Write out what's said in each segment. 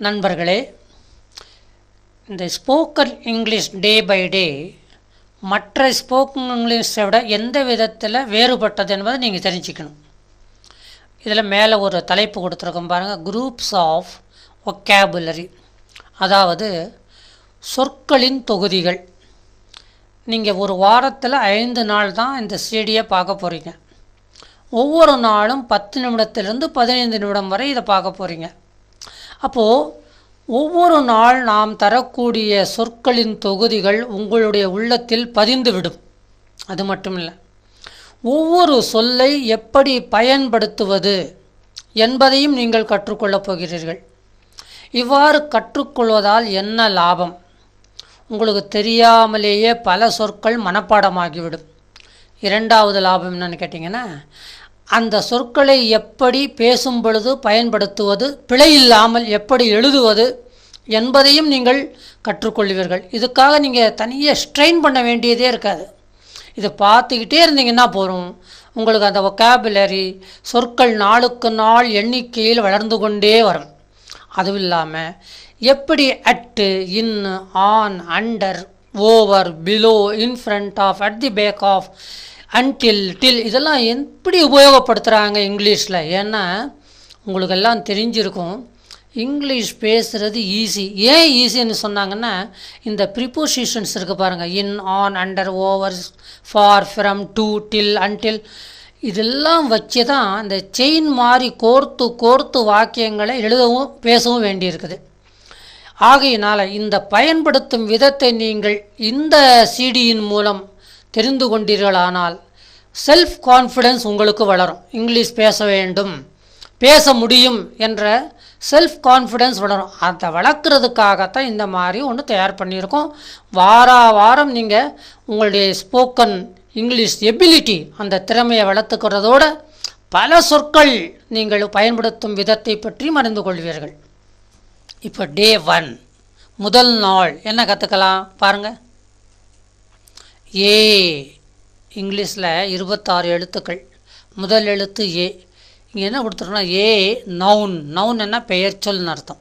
நண்பர்களே, இந்த spoken English day by day மற்ற ஸ்போக்கன் இங்கிலீஷை விட எந்த விதத்தில் வேறுபட்டது என்பதை நீங்கள் தெரிஞ்சுக்கணும். இதில் மேலே ஒரு தலைப்பு கொடுத்துருக்கோம் பாருங்கள், குரூப்ஸ் ஆஃப் ஒக்காபுலரி, அதாவது சொற்களின் தொகுதிகள். நீங்கள் ஒரு வாரத்தில் 5 நாள் தான் இந்த சிடியை பார்க்க போகிறீங்க. ஒவ்வொரு நாளும் 10 நிமிடத்திலிருந்து 15 நிமிடம் வரை இதை பார்க்க போகிறீங்க. அப்போது ஒவ்வொரு நாள் நாம் தரக்கூடிய சொற்களின் தொகுதிகள் உங்களுடைய உள்ளத்தில் பதிந்துவிடும். அது மட்டும் இல்லை, ஒவ்வொரு சொல்லை எப்படி பயன்படுத்துவது என்பதையும் நீங்கள் கற்றுக்கொள்ளப் போகிறீர்கள். இவ்வாறு கற்றுக்கொள்வதால் என்ன லாபம்? உங்களுக்கு தெரியாமலேயே பல சொற்கள் மனப்பாடமாகிவிடும். இரண்டாவது லாபம் என்னன்னு கேட்டிங்கன்னா, அந்த சொற்களை எப்படி பேசும் பொழுது பயன்படுத்துவது, பிழை இல்லாமல் எப்படி எழுதுவது என்பதையும் நீங்கள் கற்றுக்கொள்வீர்கள். இதுக்காக நீங்கள் தனியாக ஸ்ட்ரெயின் பண்ண வேண்டியதே இருக்காது. இதை பார்த்துக்கிட்டே இருந்தீங்கன்னா போதும், உங்களுக்கு அந்த ஒக்காபுலரி சொற்கள் நாளுக்கு நாள் எண்ணிக்கையில் வளர்ந்து கொண்டே வரும். அதுவும் இல்லாமல் எப்படி at, in, on, under, over, below, in front of, at the back of, until, till இதெல்லாம் எப்படி உபயோகப்படுத்துகிறாங்க இங்கிலீஷில். ஏன்னா உங்களுக்கெல்லாம் தெரிஞ்சிருக்கும், இங்கிலீஷ் பேசுகிறது ஈஸி. ஏன் ஈஸின்னு சொன்னாங்கன்னா, இந்த ப்ரிப்போசிஷன்ஸ் இருக்குது பாருங்கள், in, on, under, over, for, from, to, till, until இதெல்லாம் வச்சு தான் இந்த செயின் மாதிரி கோர்த்து கோர்த்து வாக்கியங்களை எழுதவும் பேசவும் வேண்டியிருக்குது. ஆகையினால் இந்த பயன்படுத்தும் விதத்தை நீங்கள் இந்த சிடியின் மூலம் தெரிந்து கொண்டீர்களானால் செல்ஃப் கான்ஃபிடென்ஸ் உங்களுக்கு வளரும். இங்கிலீஷ் பேச வேண்டும், பேச முடியும் என்ற செல்ஃப் கான்ஃபிடென்ஸ் வளரும். அதை வளர்க்குறதுக்காகத்தான் இந்த மாதிரி ஒன்று தயார் பண்ணியிருக்கோம். வாரம் நீங்கள் உங்களுடைய ஸ்போக்கன் இங்கிலீஷ் எபிலிட்டி, அந்த திறமையை வளர்த்துக்கிறதோடு பல சொற்கள் நீங்கள் பயன்படுத்தும் விதத்தை பற்றி அறிந்து கொள்வீர்கள். இப்போ டே 1 முதல் நாள் என்ன கற்றுக்கலாம் பாருங்கள். ஏ, இங்கிலீஷில் 26 எழுத்துக்கள். முதல் எழுத்து ஏ. இங்கே என்ன கொடுத்துருக்கோன்னா, ஏ நவுன். நவுன் என்ன, பெயர் சொல்னு அர்த்தம்.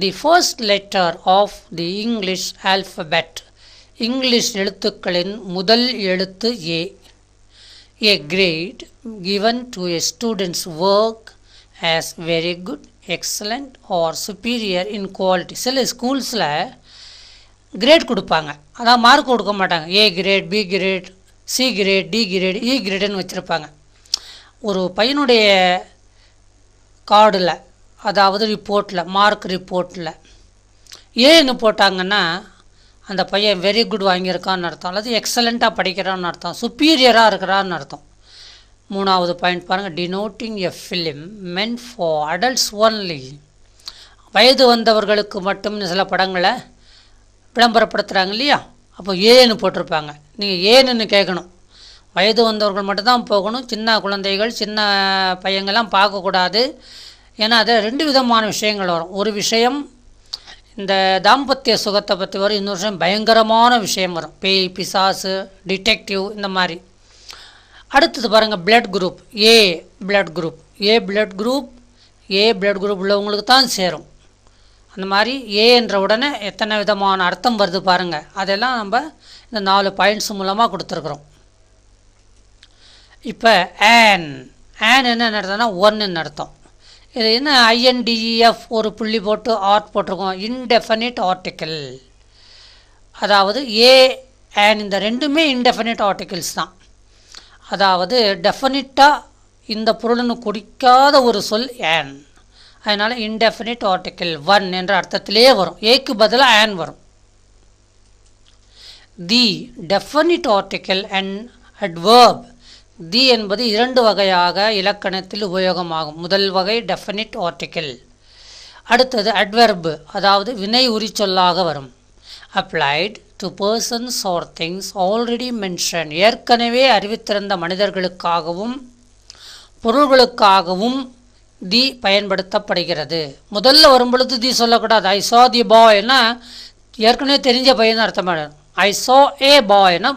The first letter of the English alphabet, English எழுத்துக்களின் முதல் எழுத்து ஏ. A grade given to a student's work as very good, excellent or superior in quality. சில ஸ்கூல்ஸில் கிரேட் கொடுப்பாங்க, அதான் மார்க் கொடுக்க மாட்டாங்க. A grade, B grade, C grade, D grade, E கிரேடுன்னு வச்சுருப்பாங்க. ஒரு பையனுடைய கார்டில், அதாவது ரிப்போர்ட்டில், மார்க் ரிப்போர்ட்டில் ஏன்னு போட்டாங்கன்னா அந்த பையன் வெரி குட் வாங்கியிருக்கான்னு அர்த்தம், அல்லது எக்ஸலண்ட்டாக படிக்கிறான்னு அர்த்தம், சுப்பீரியராக இருக்கிறான்னு அர்த்தம். 3வது பாயிண்ட் பாருங்கள், denoting a film meant for adults only. வயது வந்தவர்களுக்கு மட்டும் சில படங்களை விளம்பரப்படுத்துகிறாங்க இல்லையா, அப்போ ஏன்னு போட்டிருப்பாங்க. நீங்கள் ஏன்னு கேட்கணும். வயது வந்தவர்கள் மட்டும்தான் போகணும், சின்ன குழந்தைகள் சின்ன பையங்கள்லாம் பார்க்கக்கூடாது. ஏன்னா அது 2 விதமான விஷயங்கள் வரும். ஒரு விஷயம் இந்த தாம்பத்திய சுகத்தை பற்றி வரும், இன்னொரு விஷயம் பயங்கரமான விஷயம் வரும், பேய், பிசாசு, டிடெக்டிவ் இந்த மாதிரி. அடுத்தது பாருங்கள், பிளட் குரூப். ஏ பிளட் குரூப். ஏ பிளட் குரூப், ஏ பிளட் குரூப் உள்ளவங்களுக்கு தான் சேரும். அந்த மாதிரி ஏ என்ற உடனே எத்தனை விதமான அர்த்தம் வருது பாருங்கள். அதெல்லாம் நம்ம இந்த 4 பாயிண்ட்ஸ் மூலமாக கொடுத்துருக்குறோம். இப்போ ஆன். ஆன் என்ன அர்த்தம்னா 1ன்னு அர்த்தம். இது என்ன, ஐஎன்டிஇஎஃப் ஒரு புள்ளி போட்டு ஆர்ட் போட்டிருக்கோம், இன்டெஃபினிட் ஆர்டிக்கிள். அதாவது ஏ ஆன் இந்த 2மே இன்டெஃபினிட் ஆர்டிக்கிள்ஸ் தான். அதாவது டெஃபினிட்டாக இந்த பொருள்னு குறிக்காத ஒரு சொல் ஆன். அதனால் இன்டெஃபினிட் ஆர்டிக்கிள் 1 என்ற அர்த்தத்திலே வரும். ஏக்கு பதிலாக ஆன் வரும். தி டெஃபினிட் ஆர்டிக்கிள் அண்ட் அட்வர்ப். தி என்பது 2 வகையாக இலக்கணத்தில் உபயோகமாகும். முதல் வகை டெஃபினிட் ஆர்டிக்கிள், அடுத்தது அட்வெர்ப், அதாவது வினை உரிச்சொல்லாக வரும். Applied to persons are things already mention, ஏற்கனவே அறிவித்திருந்த மனிதர்களுக்காகவும் பொருள்களுக்காகவும் தி பயன்படுத்தப்படுகிறது. முதல்ல வரும்பொழுது தி சொல்லக்கூடாது. ஐ சா தி பாய்னா ஏற்கனவே தெரிஞ்ச பையன் அர்த்தம். ஐ சா ஏ பாய்னா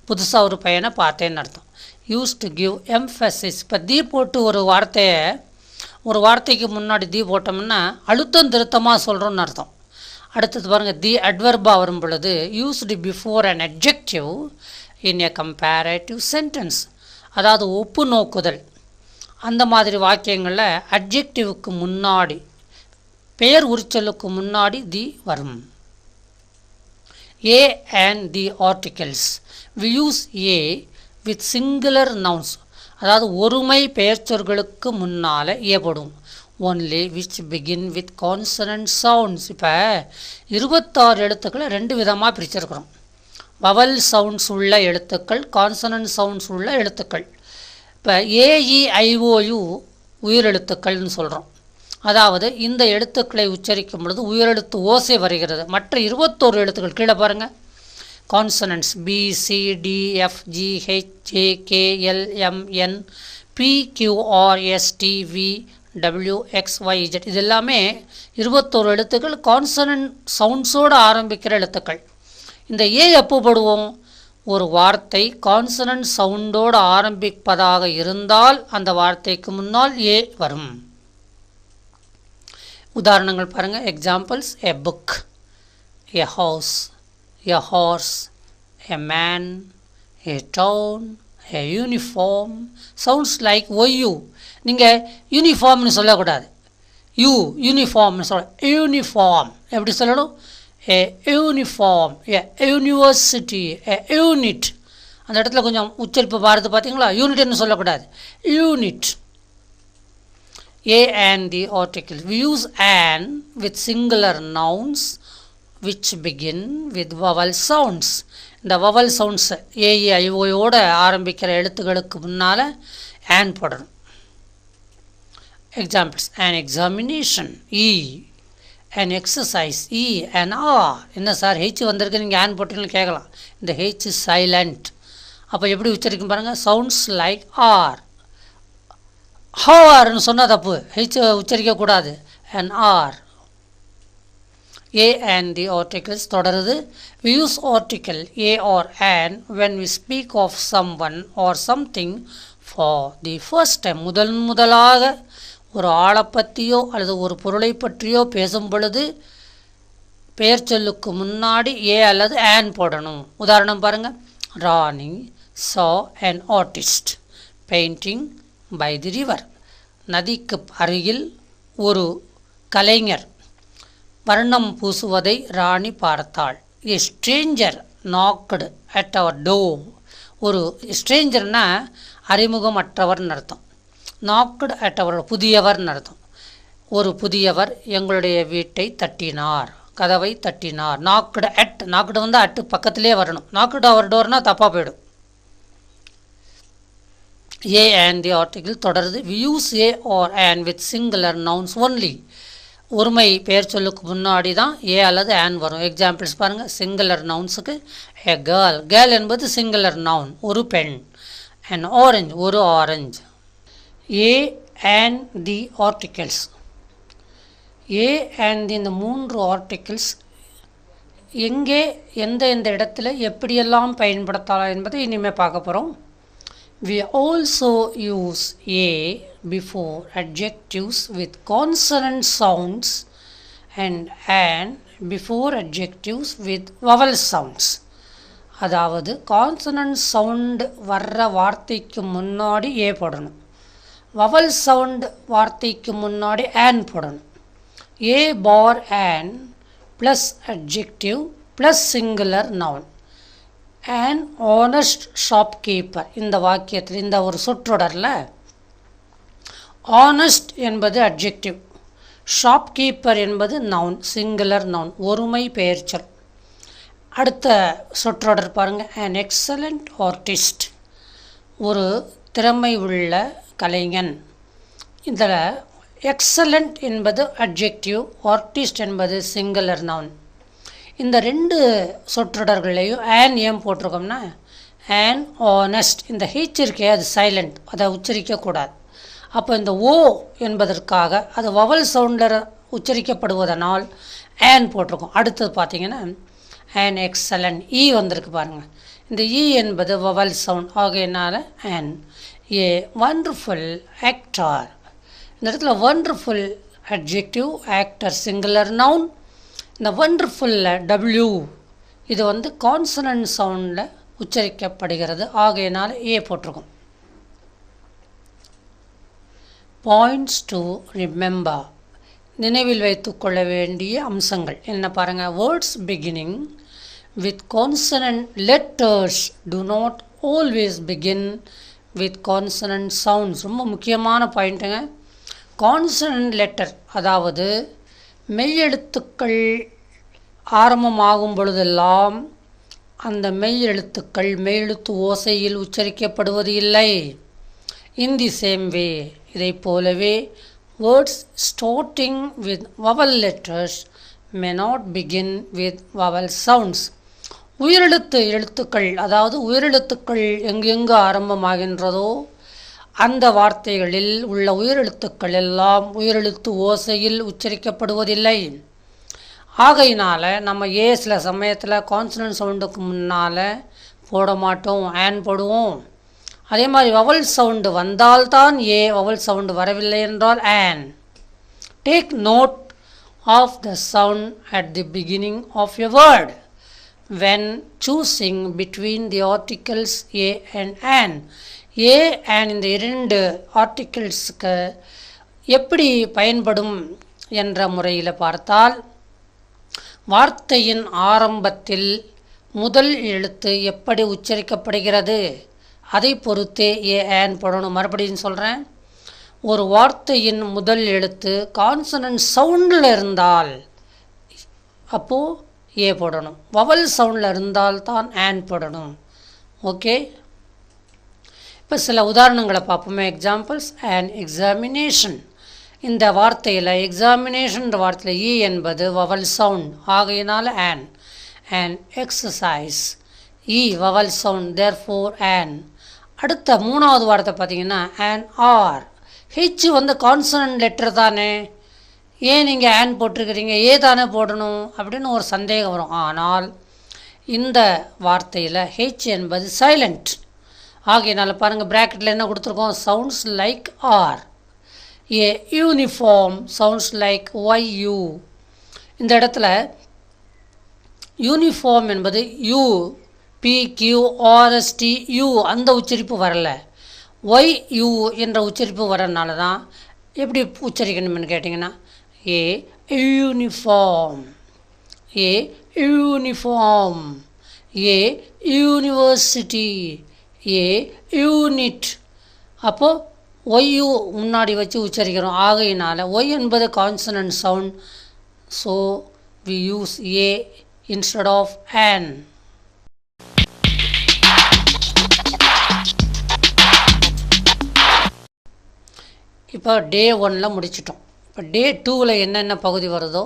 புதுசாக ஒரு பையனை பார்த்தேன்னு அர்த்தம். Use to give Mphasis. இப்போ தி போட்டு ஒரு வார்த்தையை ஒரு வார்த்தைக்கு முன்னாடி தி போட்டோம்னா அழுத்தம் திருத்தமாக சொல்கிறோன்னு அர்த்தம். அடுத்தது பாருங்கள், தி அட்வர்பாக வரும் பொழுது used before an adjective in a comparative sentence, அதாவது ஒப்பு நோக்குதல். அந்த மாதிரி வாக்கியங்களில் அட்ஜெக்டிவுக்கு முன்னாடி, பெயர் உரிச்சலுக்கு முன்னாடி தி வரும். A and the articles. We use A with singular nouns, அதாவது ஒருமை பெயர்ச்சொற்களுக்கு முன்னால் ஏற்படும். only which begin with consonant sounds. இப்போ 26 எழுத்துக்களை 2 விதமாக பிரிச்சிருக்கிறோம். வவல் சவுண்ட்ஸ் உள்ள எழுத்துக்கள், கான்சனன்ட் சவுண்ட்ஸ் உள்ள எழுத்துக்கள். இப்போ AEIOU உயிரெழுத்துக்கள்னு சொல்கிறோம். அதாவது இந்த எழுத்துக்களை உச்சரிக்கும் பொழுது உயிரெழுத்து ஓசை வருகிறது. மற்ற 21 எழுத்துக்கள் கீழே பாருங்கள், கான்சனன்ட்ஸ் BCDFGHKLMNPQRSTVWXYZ, இது எல்லாமே 21 எழுத்துக்கள் கான்சனன்ட் சவுண்ட்ஸோடு ஆரம்பிக்கிற எழுத்துக்கள். இந்த ஏ எப்போ போடுவோம்? ஒரு வார்த்தை கான்சனன்ட் சவுண்டோடு ஆரம்பிப்பதாக இருந்தால் அந்த வார்த்தைக்கு முன்னால் ஏ வரும். உதாரணங்கள் பாருங்கள், examples: a book, a house, a horse, a man, a town, a uniform. Sounds like you. நீங்கள் யூனிஃபார்ம்னு சொல்லக்கூடாது, யூனிஃபார்ம்னு சொல்ல. யூனிஃபார்ம் எப்படி சொல்லணும்? A uniform, a university, a unit. அந்த இடத்துல கொஞ்சம் உச்சரிப்பு பாருது பார்த்தீங்களா? யூனிட்னு சொல்லக்கூடாது, unit. A and the articles. We use an with singular nouns which begin with vowel sounds. இந்த vowel sounds AEIOயோட ஆரம்பிக்கிற எழுத்துக்களுக்கு முன்னால் an போடணும். Examples: an examination, E; an exercise, E; an R. என்ன சார் H வந்திருக்கு, நீங்கள் an போட்டீங்கன்னு கேட்கலாம். இந்த H is silent. அப்போ எப்படி உச்சரிக்கும் பாருங்கள், சவுண்ட்ஸ் லைக் R. ஹார்னு சொன்னால் தப்பு, ஹெச் உச்சரிக்கக்கூடாது, an hour. A and the articles தொடருது. We use article a or an when we speak of some one or something for the first time. முதலாக ஒரு ஆளை பற்றியோ அல்லது ஒரு பொருளை பற்றியோ பேசும் பொழுது பெயர் சொல்லுக்கு முன்னாடி ஏ அல்லது ஆன் போடணும். உதாரணம் பாருங்கள், ராணி saw an artist painting by the river. நதிக்கு அருகில் ஒரு கலைஞர் வர்ணம் பூசுவதை ராணி பார்த்தாள். A stranger knocked at our door. ஒரு ஸ்ட்ரேஞ்சர்னா அறிமுகமற்றவர்னு அர்த்தம். knocked at our புதியவர்னு அர்த்தம். ஒரு புதியவர் எங்களுடைய வீட்டை தட்டினார், கதவை தட்டினார். knocked at, knocked வந்து அட்டு பக்கத்திலே வரணும். knocked our doorனா தப்பாக போயிடும். A and the article தொடருது. We use A or an with singular nouns only. ஒருமை பெயர் சொல்லுக்கு முன்னாடி தான் ஏ அல்லது ஆன் வரும். எக்ஸாம்பிள்ஸ் பாருங்கள், சிங்குலர் நவுன்ஸுக்கு எ கேர்ள், கேர்ள் என்பது சிங்குலர் நவுன், ஒரு பெண். an orange, ஒரு orange. A and the articles. A and இந்த 3 ஆர்டிகிள்ஸ் எங்கே எந்த இடத்துல எப்படியெல்லாம் பயன்படுத்தலாம் என்பதை இனிமேல் பார்க்க போகிறோம். We also use A before adjectives with consonant sounds and before adjectives with vowel sounds. அதாவது கான்சனன்ட் சவுண்ட் வர்ற வார்த்தைக்கு முன்னாடி ஏ போடணும், வவல் சவுண்ட் வார்த்தைக்கு முன்னாடி ஆன் போடணும். A bar an plus adjective plus singular noun. an honest shopkeeper. இந்த வாக்கியத்தில் இந்த ஒரு சொற்றொடரில் honest என்பது அட்ஜெக்டிவ், ஷாப்கீப்பர் என்பது நவுன், சிங்குலர் நவுன், ஒருமை பெயர்ச்சொல். அடுத்த சொற்றொடர் பாருங்கள், an excellent artist, ஒரு திறமை உள்ள கலைஞன். இதில் எக்ஸலண்ட் என்பது அட்ஜெக்டிவ், ஆர்டிஸ்ட் என்பது சிங்குலர் நவுன். இந்த 2 சொற்றொடர்களையும் ஆன் ஏன் போட்டிருக்கோம்னா, ஆன் ஆனஸ்ட், இந்த ஹெச் இருக்கே அது சைலண்ட், அதை உச்சரிக்கக்கூடாது. அப்போ இந்த ஓ என்பதற்காக அது வவல் சவுண்டில் உச்சரிக்கப்படுவதனால் ஆன் போட்டிருக்கோம். அடுத்தது பார்த்திங்கன்னா ஆன் எக்ஸலண்ட், இ வந்திருக்கு பாருங்கள். இந்த இ என்பது வவல் சவுண்ட் ஆகையினால ஆன். ஏ வண்டர்ஃபுல் ஆக்டர், இந்த இடத்துல wonderful adjective, actor singular noun. இந்த wonderful W இது வந்து கான்சனன்ட் சவுண்டில் உச்சரிக்கப்படுகிறது. ஆகையினால் ஏ போட்டிருக்கும். பாயிண்ட்ஸ் டு ரிமெம்பர், நினைவில் வைத்துக்கொள்ள வேண்டிய அம்சங்கள் என்ன பாருங்கள். Words beginning with consonant letters do not always begin with consonant sounds. ரொம்ப முக்கியமான பாயிண்ட்டுங்க. கான்சனன்ட் லெட்டர் அதாவது மெய்யெழுத்துக்கள் ஆரம்பமாகும் பொழுதெல்லாம் அந்த மெய்யெழுத்துக்கள் மெய்யெழுத்து ஓசையில் உச்சரிக்கப்படுவது இல்லை. இன் தி சேம் வே, இதை போலவே words starting with vowel letters may not begin with vowel sounds. எழுத்துக்கள் அதாவது உயிரெழுத்துக்கள் எங்கெங்கு ஆரம்பமாகின்றதோ அந்த வார்த்தைகளில் உள்ள உயிரெழுத்துக்கள் எல்லாம் உயிரெழுத்து ஓசையில் உச்சரிக்கப்படுவதில்லை. ஆகையினால் நம்ம சில சமயத்தில் கான்சனன்ட் சவுண்டுக்கு முன்னால் போட மாட்டோம், ஆன் போடுவோம். அதே மாதிரி வவல் சவுண்டு வந்தால்தான் வவல் சவுண்டு வரவில்லை என்றால் an. Take note of the sound at the beginning of a word when choosing between the articles a and an. and இந்த இரண்டு ஆர்டிகிள்ஸுக்கு எப்படி பயன்படும் என்ற முறையில் பார்த்தால், வார்த்தையின் ஆரம்பத்தில் முதல் எழுத்து எப்படி உச்சரிக்கப்படுகிறது அதை பொறுத்தே an போடணும். மறுபடியும் சொல்கிறேன், ஒரு வார்த்தையின் முதல் எழுத்து கான்சனன்ட் சவுண்டில் இருந்தால் அப்போது ஏ போடணும். வவல் சவுண்டில் இருந்தால் தான் ஆன் போடணும். ஓகே, இப்போ சில உதாரணங்களை பார்ப்போமே. எக்ஸாம்பிள்ஸ். அண்ட் எக்ஸாமினேஷன், இந்த வார்த்தையில் எக்ஸாமினேஷன் வார்த்தையில் இ என்பது வவல் சவுண்ட், ஆகையினால் on. And exercise, E vowel sound, therefore on. அடுத்த மூணாவது வார்த்தை பார்த்தீங்கன்னா ஆன் ஆர். ஹெச் வந்து கான்சனன்ட் லெட்டர் தானே, ஏன் நீங்கள் ஆன் போட்டிருக்கிறீங்க, தானே போடணும் அப்படின்னு ஒரு சந்தேகம் வரும். ஆனால் இந்த வார்த்தையில் ஹெச் என்பது சைலண்ட். ஆகையினால பாருங்கள், ப்ராக்கெட்டில் என்ன கொடுத்துருக்கோம், sounds like our. Uniform sounds like YU. இந்த இடத்துல யூனிஃபார்ம் என்பது UPQRSTU அந்த உச்சரிப்பு வரலை, YU என்ற உச்சரிப்பு வரனால தான். எப்படி உச்சரிக்கணும்னு கேட்டிங்கன்னா யூனிஃபார்ம், யூனிஃபார்ம், யூனிவர்சிட்டி, யூனிட். அப்போது YU முன்னாடி வச்சு உச்சரிக்கிறோம். ஆகையினால் ஒய் என்பது consonant sound, so we use instead of an. இப்போ டே 1 முடிச்சிட்டோம். இப்போ டே 2 என்னென்ன பகுதி வருதோ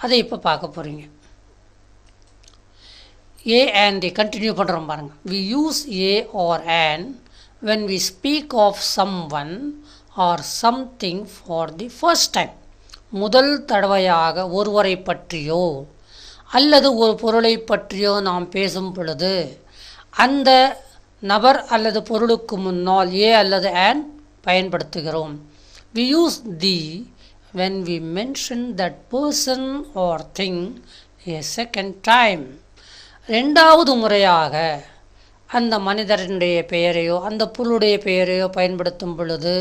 அதை இப்போ பார்க்க போகிறீங்க. and கண்டினியூ பண்ணுறோம் பாருங்கள். We use or an when we speak of someone or something for the first time. முதல் தடவையாக ஒருவரை பற்றியோ அல்லது ஒரு பொருளை பற்றியோ நாம் பேசும் பொழுது அந்த நபர் அல்லது பொருளுக்கு முன்னால் அல்லது an பயன்படுத்துகிறோம். We use the when we mention that person or thing a second time. ரெண்டாவது முறையாக அந்த மனிதனுடைய பெயரையோ அந்த பொருளுடைய பெயரையோ பயன்படுத்தும் பொழுது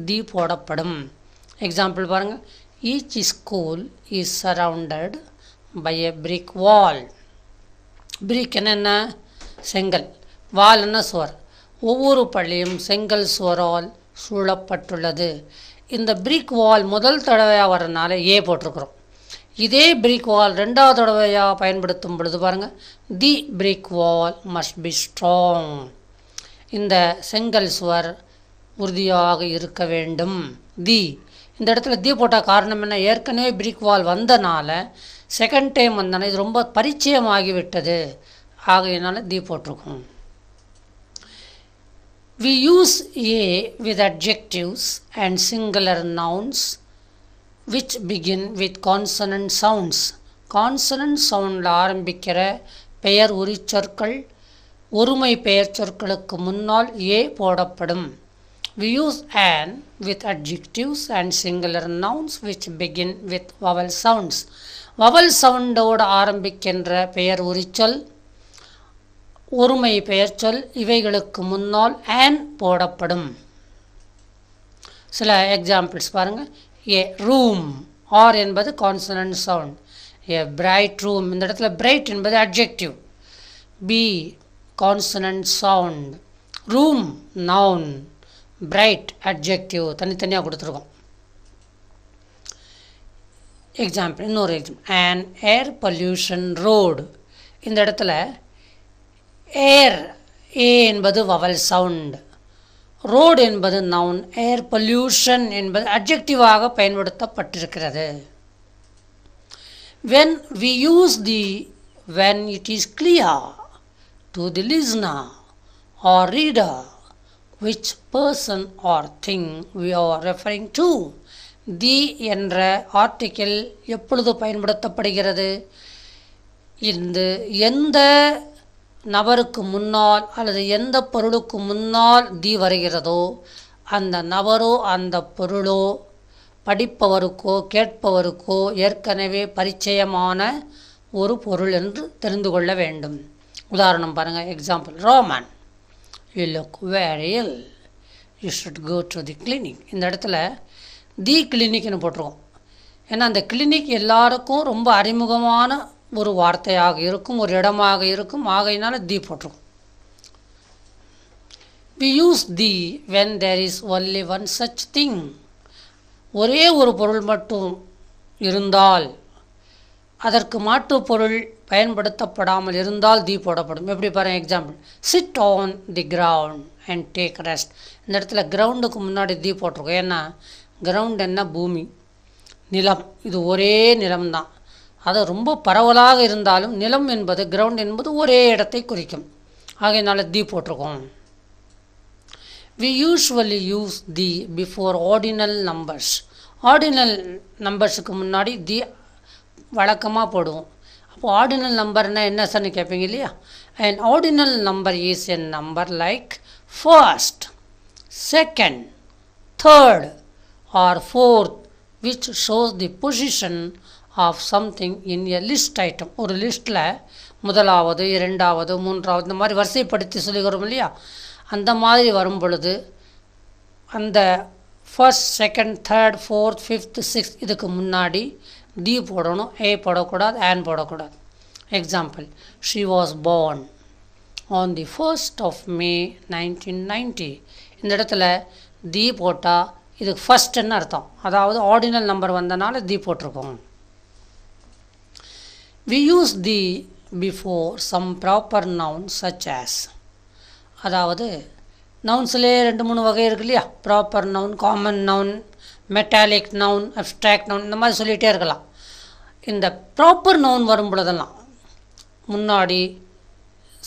தி போடப்படும். எக்ஸாம்பிள் பாருங்கள். Each school is surrounded by a brick wall. brick என்ன, செங்கல். வால் என்ன, சுவர். ஒவ்வொரு பள்ளியும் செங்கல் சுவரால் சூழப்பட்டுள்ளது. இந்த பிரிக் வால் முதல் தடவையாக வரனால போட்டிருக்கிறோம். இதே பிரிக் வால் ரெண்டாவது தடவையாக பயன்படுத்தும் பொழுது பாருங்கள், தி பிரிக் வால் மஸ்ட் பி ஸ்ட்ராங். இந்த செங்கல் சுவர் உறுதியாக இருக்க வேண்டும். இந்த இடத்துல தி போட்ட காரணம் என்ன, ஏற்கனவே பிரிக் வால் வந்தனால செகண்ட் டைம் வந்தனால இது ரொம்ப பரிச்சயமாகிவிட்டது, ஆகையினால தி போட்டிருக்கோம். We use with adjectives and singular nouns which begin with consonant sounds. Consonant sound ஆரம்பிக்கிற பெயர் உரிச்சொற்கள் ஒருமை பெயர் சொற்களுக்கு முன்னால் போடப்படும். We use an with adjectives and singular nouns which begin with vowel sounds. Vowel சவுண்டோடு ஆரம்பிக்கின்ற பெயர் உரிச்சொல், ஒருமை பெயர்ச்சொல் இவைகளுக்கு முன்னால் ஆன் போடப்படும். சில எக்ஸாம்பிள்ஸ் பாருங்கள். ஏ ரூம், ஆர் என்பது consonant sound. A bright room, இந்த இடத்துல பிரைட் என்பது adjective. B consonant sound. Room noun, bright adjective தனித்தனியாக கொடுத்துருக்கோம். எக்ஸாம்பிள், இன்னொரு example, an air pollution road. இந்த இடத்துல ஏர், ஏ என்பது வவல் சவுண்ட், ரோடு என்பது நவுன், ஏர் பொல்யூஷன் என்பது அட்ஜெக்டிவாக பயன்படுத்தப்பட்டிருக்கிறது. when we use the when it is clear to the listener or reader which person or thing we are referring to, தி என்ற article எப்பொழுது பயன்படுத்தப்படுகிறது? இந்த எந்த நபருக்கு முன்னால் அல்லது எந்த பொருளுக்கு முன்னால் தி வருகிறதோ அந்த நபரோ அந்த பொருளோ படிப்பவருக்கோ கேட்பவருக்கோ ஏற்கனவே பரிச்சயமான ஒரு பொருள் என்று தெரிந்து கொள்ள வேண்டும். உதாரணம் பாருங்கள். Example, Roman, you look very ill, you should go to the clinic. இந்த இடத்துல தி கிளினிக்னு போட்டிருக்கோம். ஏன்னா அந்த கிளினிக் எல்லாருக்கும் ரொம்ப அறிமுகமான ஒரு வார்த்தையாக இருக்கும், ஒரு இடமாக இருக்கும். ஆகையினால தி போட்டிருக்கோம். we use the when there is only one such thing. ஒரே ஒரு பொருள் மட்டும் இருந்தால், அதற்கு மாற்று பொருள் பயன்படுத்தப்படாமல் இருந்தால் தி போடப்படும். எப்படி பாருங்கள். Example, sit on the ground and take rest. இந்த இடத்துல கிரவுண்டுக்கு முன்னாடி தி போட்டிருக்கோம். ஏன்னா கிரவுண்ட் என்ன, பூமி, நிலம். இது ஒரே நிலம்தான். அது ரொம்ப பரவலாக இருந்தாலும் நிலம் என்பது, கிரவுண்ட் என்பது ஒரே இடத்தை குறிக்கும். ஆகையினால தி போட்டிருக்கோம். we usually use the before ordinal numbers. Ordinal நம்பர்ஸுக்கு முன்னாடி தி வழக்கமாக போடுவோம். அப்போ ஆர்டினல் நம்பர்னால் என்ன சார்னு கேட்பீங்க இல்லையா? an ordinal number is a number like first, second, third or fourth which shows the position of something in a list item. ஒரு லிஸ்ட்டில் முதலாவது, இரண்டாவது, மூன்றாவது இந்த மாதிரி வரிசைப்படுத்தி சொல்லிக்கிறோம் இல்லையா? அந்த மாதிரி வரும் பொழுது அந்த first, second, third, fourth, fifth, sixth இதுக்கு முன்னாடி தி போடணும். ஏ போடக்கூடாது, ஆன் போடக்கூடாது. Example, she was born on the 1st of May 1990. இந்த இடத்துல தி போட்டால் இதுக்கு ஃபஸ்ட்டுன்னு அர்த்தம். அதாவது ஆர்டினல் நம்பர் வந்தனால தி போட்டிருக்கோம். we use the before some proper noun such as. அதாவது நவுன்ஸ்லேயே 2-3 வகை இருக்கு இல்லையா? Proper noun, common noun, metallic noun, abstract noun, இந்த மாதிரி சொல்லிகிட்டே இருக்கலாம். இந்த ப்ராப்பர் நவுன் வரும் பொழுதெல்லாம் முன்னாடி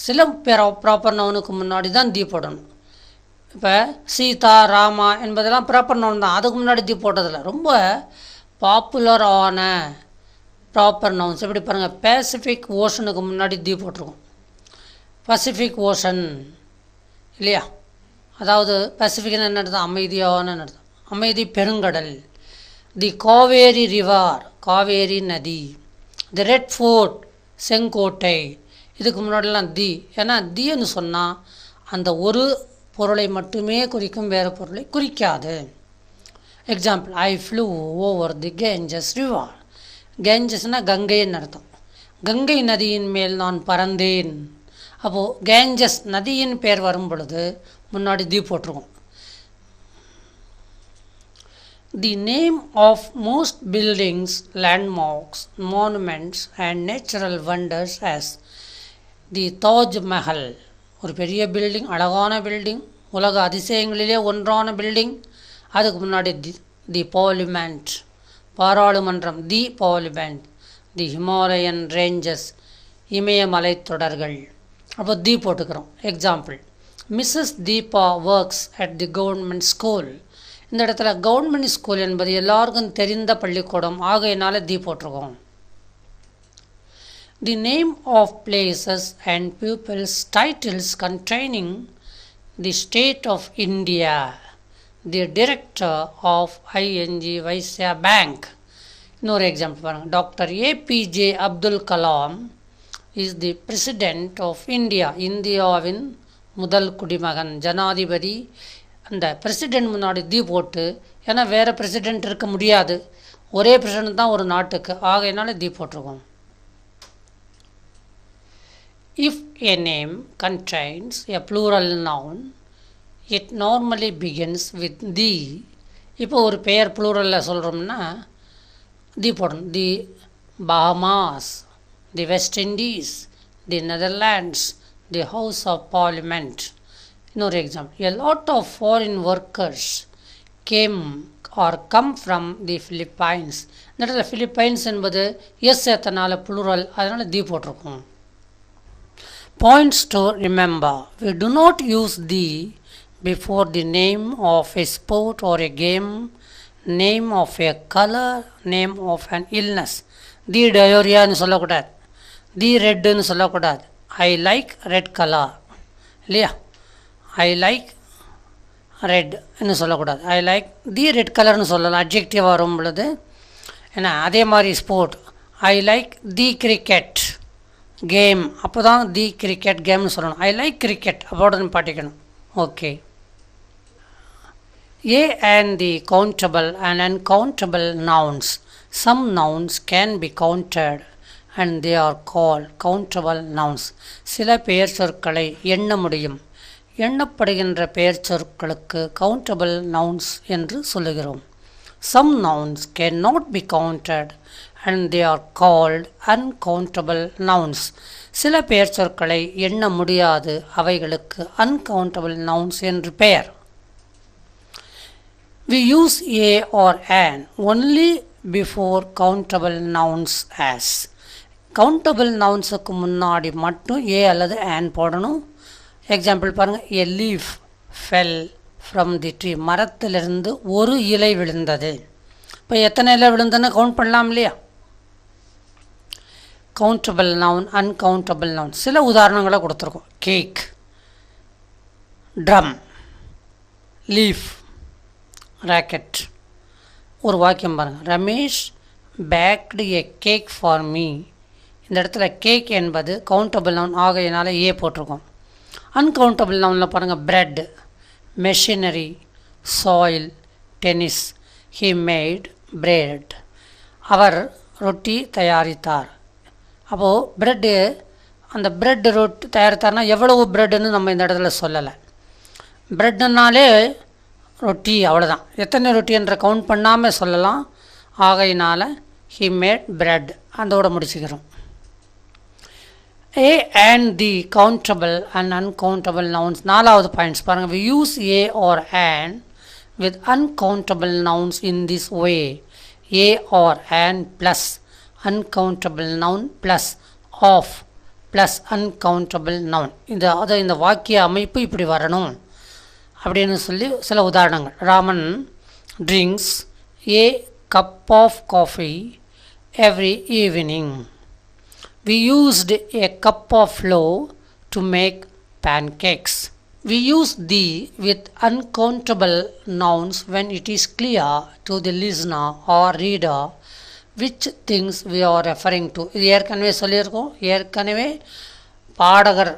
சில ப்ராப்பர் நவுனுக்கு முன்னாடி தான் தி போடணும். இப்போ சீதா, ராமா என்பதெல்லாம் ப்ராப்பர் நவுன் தான். அதுக்கு முன்னாடி தி போட்டதில்லை. ரொம்ப பாப்புலரான ப்ராப்பர் நவுன்ஸ் எப்படி பாருங்கள். பேசிஃபிக் ஓஷனுக்கு முன்னாடி தி போட்டிருக்கோம். பசிஃபிக் ஓஷன் இல்லையா? அதாவது பசிஃபிக்னு என்ன அர்த்தம்? அமைதியான அர்த்தம். அமைதி பெருங்கடல். தி காவேரி ரிவர், காவேரி நதி. தி ரெட் ஃபோர்ட், செங்கோட்டை. இதுக்கு முன்னாடிலாம் தி. ஏன்னா தின்னு சொன்னால் அந்த ஒரு பொருளை மட்டுமே குறிக்கும், வேறு பொருளை குறிக்காது. Example, I flew over the Ganges river. கேஞ்சஸ்னால் கங்கைன்னு அர்த்தம். கங்கை நதியின் மேல் நான் பறந்தேன். அப்போது கேஞ்சஸ் நதியின் பேர் வரும் பொழுது முன்னாடி தி போட்டிருக்கோம். The name of most buildings, landmarks, monuments and natural wonders as the Taj Mahal. ஒரு பெரிய பில்டிங், அழகான பில்டிங், உலக அதிசயங்களிலே ஒன்றான பில்டிங். அதுக்கு முன்னாடி தி பார்லிமெண்ட், பாராளுமன்றம், the parliament. The Himalayan ranges, இமயமலை தொடர்கள். அப்போ தி போட்டுக்கிறோம். Example, Mrs Deepa works at the government school. இந்த இடத்துல கவர்மெண்ட் ஸ்கூல் என்பது எல்லாருக்கும் தெரிந்த பள்ளிக்கூடம். ஆகையினால தி போட்டிருக்கோம். The name of places and people's titles containing the state of India. the director of ING Vysya Bank. இன்னொரு எக்ஸாம்பிள் பாருங்கள். Doctor APJ Abdul Kalam is the president of India. இந்தியாவின் முதல் குடிமகன், ஜனாதிபதி. அந்த பிரசிடெண்ட் முன்னாடி தி போட்டு, ஏன்னா வேறு பிரசிடெண்ட் இருக்க முடியாது, ஒரே பிரசிடெண்ட் தான் ஒரு நாட்டுக்கு, ஆகையினால தி போட்டிருக்கோம். If a name contains a plural noun, it normally begins with the. இப்போ ஒரு பெயர் ப்ளூரலில் சொல்கிறோம்னா தி போடணும். The Bahamas, the West Indies, the Netherlands, the House of Parliament. இன்னொரு example. A lot of foreign workers came or come from the Philippines. இந்த இடத்துல Philippines என்பது S ஏத்தனால plural, அதனால் தி போட்டிருக்கோம். Points to remember. We do not use the before the name of a sport or a game, name of a color, name of an illness. The diarrhea னு சொல்லக்கூடாது, the red னு சொல்லக்கூடாது. I like red color இல்லையா, I like red னு சொல்லக்கூடாது. I like the red color னு சொல்லலாம் adjective வரும் பொழுது. ஏன்னா அதே மாதிரி sport, I like the cricket game, அப்போ தான் தி கிரிக்கெட் கேம்னு சொல்லணும். ஐ லைக் கிரிக்கெட் அப்போட பாட்டிக்கணும். Okay. A and the countable and uncountable nouns. Some nouns can be counted and they are called countable nouns. சில பெயர் சொற்களை எண்ண முடியும், எண்ணப்படுகின்ற பெயர் சொற்களுக்கு கவுண்டபிள் நவுன்ஸ் என்று சொல்லுகிறோம். Some nouns can not be counted and they are called uncountable nouns. சில பெயர் சொற்களை எண்ண முடியாது, அவைகளுக்கு uncountable nouns என்று பெயர். We use a or an only before countable nouns as. countable nounsக்கு முன்னாடி மட்டும் a அல்லது an போடணும். எக்ஸாம்பிள் பாருங்கள். A leaf fell from the tree. மரத்திலிருந்து ஒரு இலை விழுந்தது. இப்போ எத்தனை இலை விழுந்ததுன்னு கவுண்ட் பண்ணலாம் இல்லையா. Countable noun, uncountable noun. சில உதாரணங்களை கொடுத்துருக்கோம். Cake, drum, leaf, rocket. ஒரு வாக்கியம் பாருங்கள். Ramesh baked a cake for me. இந்த இடத்துல கேக் என்பது கவுண்டபிள் நவுன், ஆகையினால ஏ போட்டிருக்கோம். அன்கவுண்டபிள் நவுனில் பாருங்கள். Bread, machinery, soil, tennis. He made bread. அவர் ரொட்டி தயாரித்தார். அப்போது ப்ரெட்டு, அந்த ப்ரெட் ரொட்டி தயாரித்தார்னா எவ்வளவு ப்ரெட்டுன்னு நம்ம இந்த இடத்துல சொல்லலை. ப்ரெட்டுனாலே ரொட்டி, அவ்வளோதான். எத்தனை ரொட்டி என்ற கவுண்ட் பண்ணாமல் சொல்லலாம். ஆகையினால் ஹி மேட் பிரெட், அதோட முடிச்சுக்கிறோம். A and the countable and uncountable nouns. நாலாவது பாயிண்ட்ஸ் பாருங்கள். We use a or an with uncountable nouns in this way. A or an plus uncountable noun plus of plus uncountable noun. இந்த வாக்கிய அமைப்பு இப்படி வரணும் அப்படின்னு சொல்லி சில உதாரணங்கள். Raman drinks a cup of coffee every evening. We used a cup of flour to make pancakes. We use the with uncountable nouns when it is clear to the listener or reader which things we are referring to. இது ஏற்கனவே சொல்லியிருக்கோம். ஏற்கனவே பாடகர்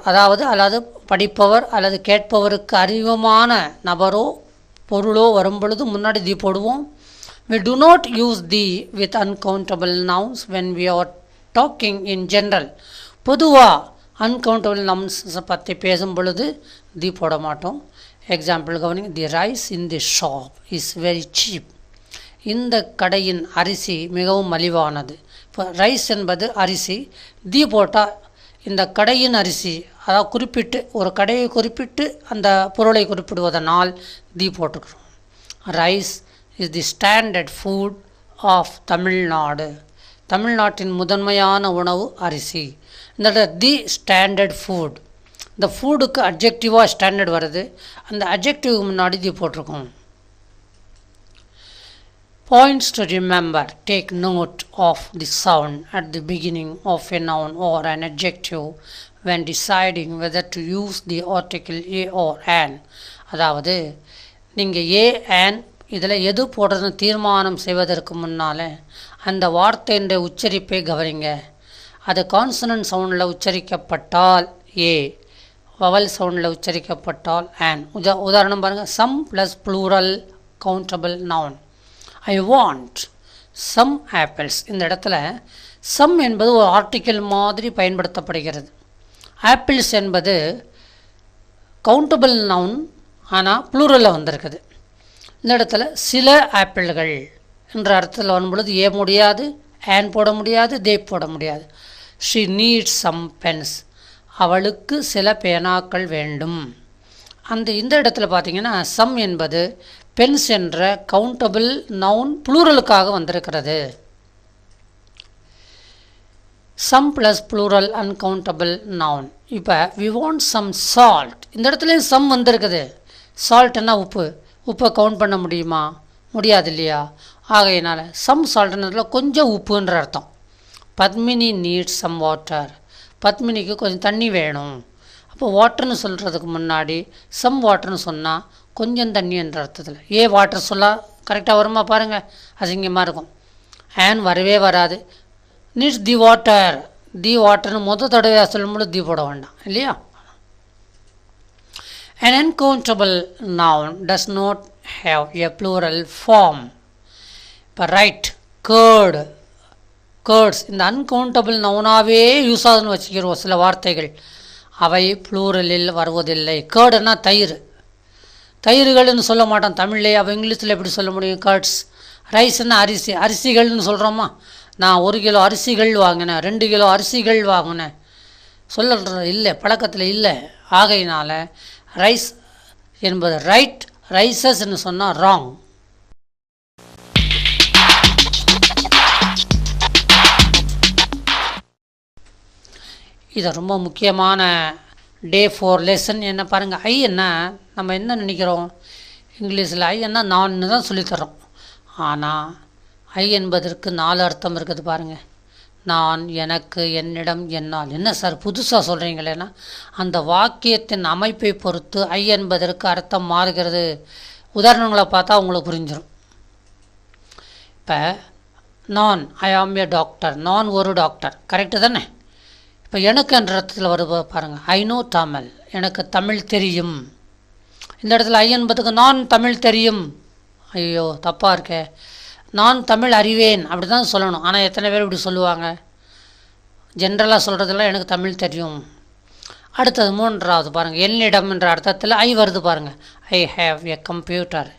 அல்லது படிப்பவர் அல்லது கேட்பவருக்கு அறிமுகமான நபரோ பொருளோ வரும் பொழுது முன்னாடி தி போடுவோம். We do not use the with uncountable nouns when we are talking in general. பொதுவாக uncountable nouns பற்றி பேசும் பொழுது தி போட மாட்டோம். எக்ஸாம்பிள் கவனிங்க. The rice in the shop is very cheap. இந்த கடையின் அரிசி மிகவும் மலிவானது. இப்போ ரைஸ் என்பது அரிசி, தி போட்டால் இந்த கடையின் அரிசி, அதாவது குறிப்பிட்டு ஒரு கடையை குறிப்பிட்டு அந்த பொருளை குறிப்பிடுவதனால் தி போட்டுக்கிறோம். Rice is the standard food of Tamil Nadu. தமிழ்நாட்டின் முதன்மையான உணவு அரிசி. இந்த தி ஸ்டாண்டர்ட் ஃபுட், இந்த ஃபுட்டுக்கு அட்ஜெக்டிவாக ஸ்டாண்டர்ட் வருது, அந்த அட்ஜெக்டிவ் முன்னாடி தி போட்டிருக்கோம். Points to remember. Take note of the sound at the beginning of a noun or an adjective when deciding whether to use the article a or an. அதாவது நீங்கள் ஏ on இதில் எது போடுறதுன்னு தீர்மானம் செய்வதற்கு முன்னால் அந்த வார்த்தையினுடைய உச்சரிப்பை கவனிங்க. அது கான்சனன்ட் சவுண்டில் உச்சரிக்கப்பட்டால் ஏ, வவல் சவுண்டில் உச்சரிக்கப்பட்டால் ஆன். உதாரணம் பாருங்கள், some plus plural countable noun. I want some apples. இந்த இடத்துல சம் என்பது ஒரு ஆர்டிக்கிள் மாதிரி பயன்படுத்தப்படுகிறது. ஆப்பிள்ஸ் என்பது கவுண்டபிள் நவுன், ஆனால் ப்ளூரலில் வந்திருக்குது. இந்த இடத்துல சில ஆப்பிள்கள் என்ற அர்த்தத்தில் வரும்பொழுது ஏ முடியாது, ஆன் போட முடியாது, தே போட முடியாது. She needs some pens. அவளுக்கு சில பேனாக்கள் வேண்டும். இந்த இடத்துல பார்த்தீங்கன்னா சம் என்பது பென்ஸ் என்ற கவுண்டபிள் நவுன் ப்ளூரலுக்காக வந்திருக்கிறது. Some plus plural uncountable noun. இப்போ வி வாண்ட் சம் சால்ட். இந்த இடத்துலையும் சம் வந்திருக்குது. சால்ட்னா உப்பு. உப்பை கவுண்ட் பண்ண முடியுமா? முடியாது இல்லையா? ஆகையினால சம் சால்ட்ன்றதுல கொஞ்சம் உப்புன்ற அர்த்தம். Padmini needs some water. பத்மினிக்கு கொஞ்சம் தண்ணி வேணும். அப்போ வாட்டர்னு சொல்கிறதுக்கு முன்னாடி சம் வாட்டர்னு சொன்னால் கொஞ்சம் தண்ணி என்ற அர்த்தத்தில் ஏ வாட்டர் சொல்ல கரெக்டாக வருமா பாருங்கள், அசிங்கமாக இருக்கும். ஆன் வரவே வராது. Needs the water. தி வாட்டர்னு மொத்த தடவையாக சொல்லும்போது தி போட வேண்டாம் இல்லையா? An uncountable noun does not have a plural form. இப்போ ரைட், கேர்டு, கேர்ட்ஸ் இந்த அன்கவுண்டபிள் நவுனாகவே யூஸ் ஆகுதுன்னு வச்சுக்கிறோம். சில வார்த்தைகள் அவை ப்ளூரலில் வருவதில்லை. கேர்டுன்னா தயிர். தயிர்கள்னு சொல்ல மாட்டோம் தமிழ்லேயே. அப்போ இங்கிலீஷில் எப்படி சொல்ல முடியும்? கேர்ட்ஸ். ரைஸ்ன்னா அரிசி. அரிசிகள்னு சொல்கிறோமா? நான் 1 கிலோ அரிசிகள் வாங்கினேன், 2 கிலோ அரிசிகள் வாங்கினேன் சொல்லுறது இல்லை, பழக்கத்தில் இல்லை. ஆகையினால ரைஸ் என்பது ரைட், ரைசஸ்ன்னு சொன்னால் ராங். இது ரொம்ப முக்கியமான டே 4 லெசன். என்ன பாருங்கள், ஐ என்ன நம்ம என்ன நினைக்கிறோம்? இங்கிலீஷில் ஐ என்ன நான் தான் சொல்லித்தரோம். ஆனால் ஐ என்பதற்கு 4 அர்த்தம் இருக்குது பாருங்கள். நான், எனக்கு, என்னிடம், என்னால். என்ன சார் புதுசாக சொல்கிறீங்களேன்னா, அந்த வாக்கியத்தின் அமைப்பை பொறுத்து ஐ என்பதற்கு அர்த்தம் மாறுகிறது. உதாரணங்களை பார்த்தா உங்களுக்கு புரிஞ்சிடும். இப்போ நான், ஐ ஆம் ஏ டாக்டர். நான் ஒரு டாக்டர், கரெக்டு தானே? இப்போ எனக்கு என்ற அர்த்தத்தில் வருவ பாருங்கள், ஐ நோ தமிழ். எனக்கு தமிழ் தெரியும். இந்த இடத்துல ஐ என்பதுக்கு நான் தமிழ் தெரியும். ஐயோ தப்பாக இருக்கே. நான் தமிழ் அறிவேன் அப்படி தான் சொல்லணும். ஆனால் எத்தனை பேர் இப்படி சொல்லுவாங்க? ஜென்ரலாக சொல்கிறதெல்லாம் எனக்கு தமிழ் தெரியும். அடுத்தது 3வது பாருங்கள், என்னிடம் என்ற அர்த்தத்தில் ஐ வருது பாருங்கள். I have a computer.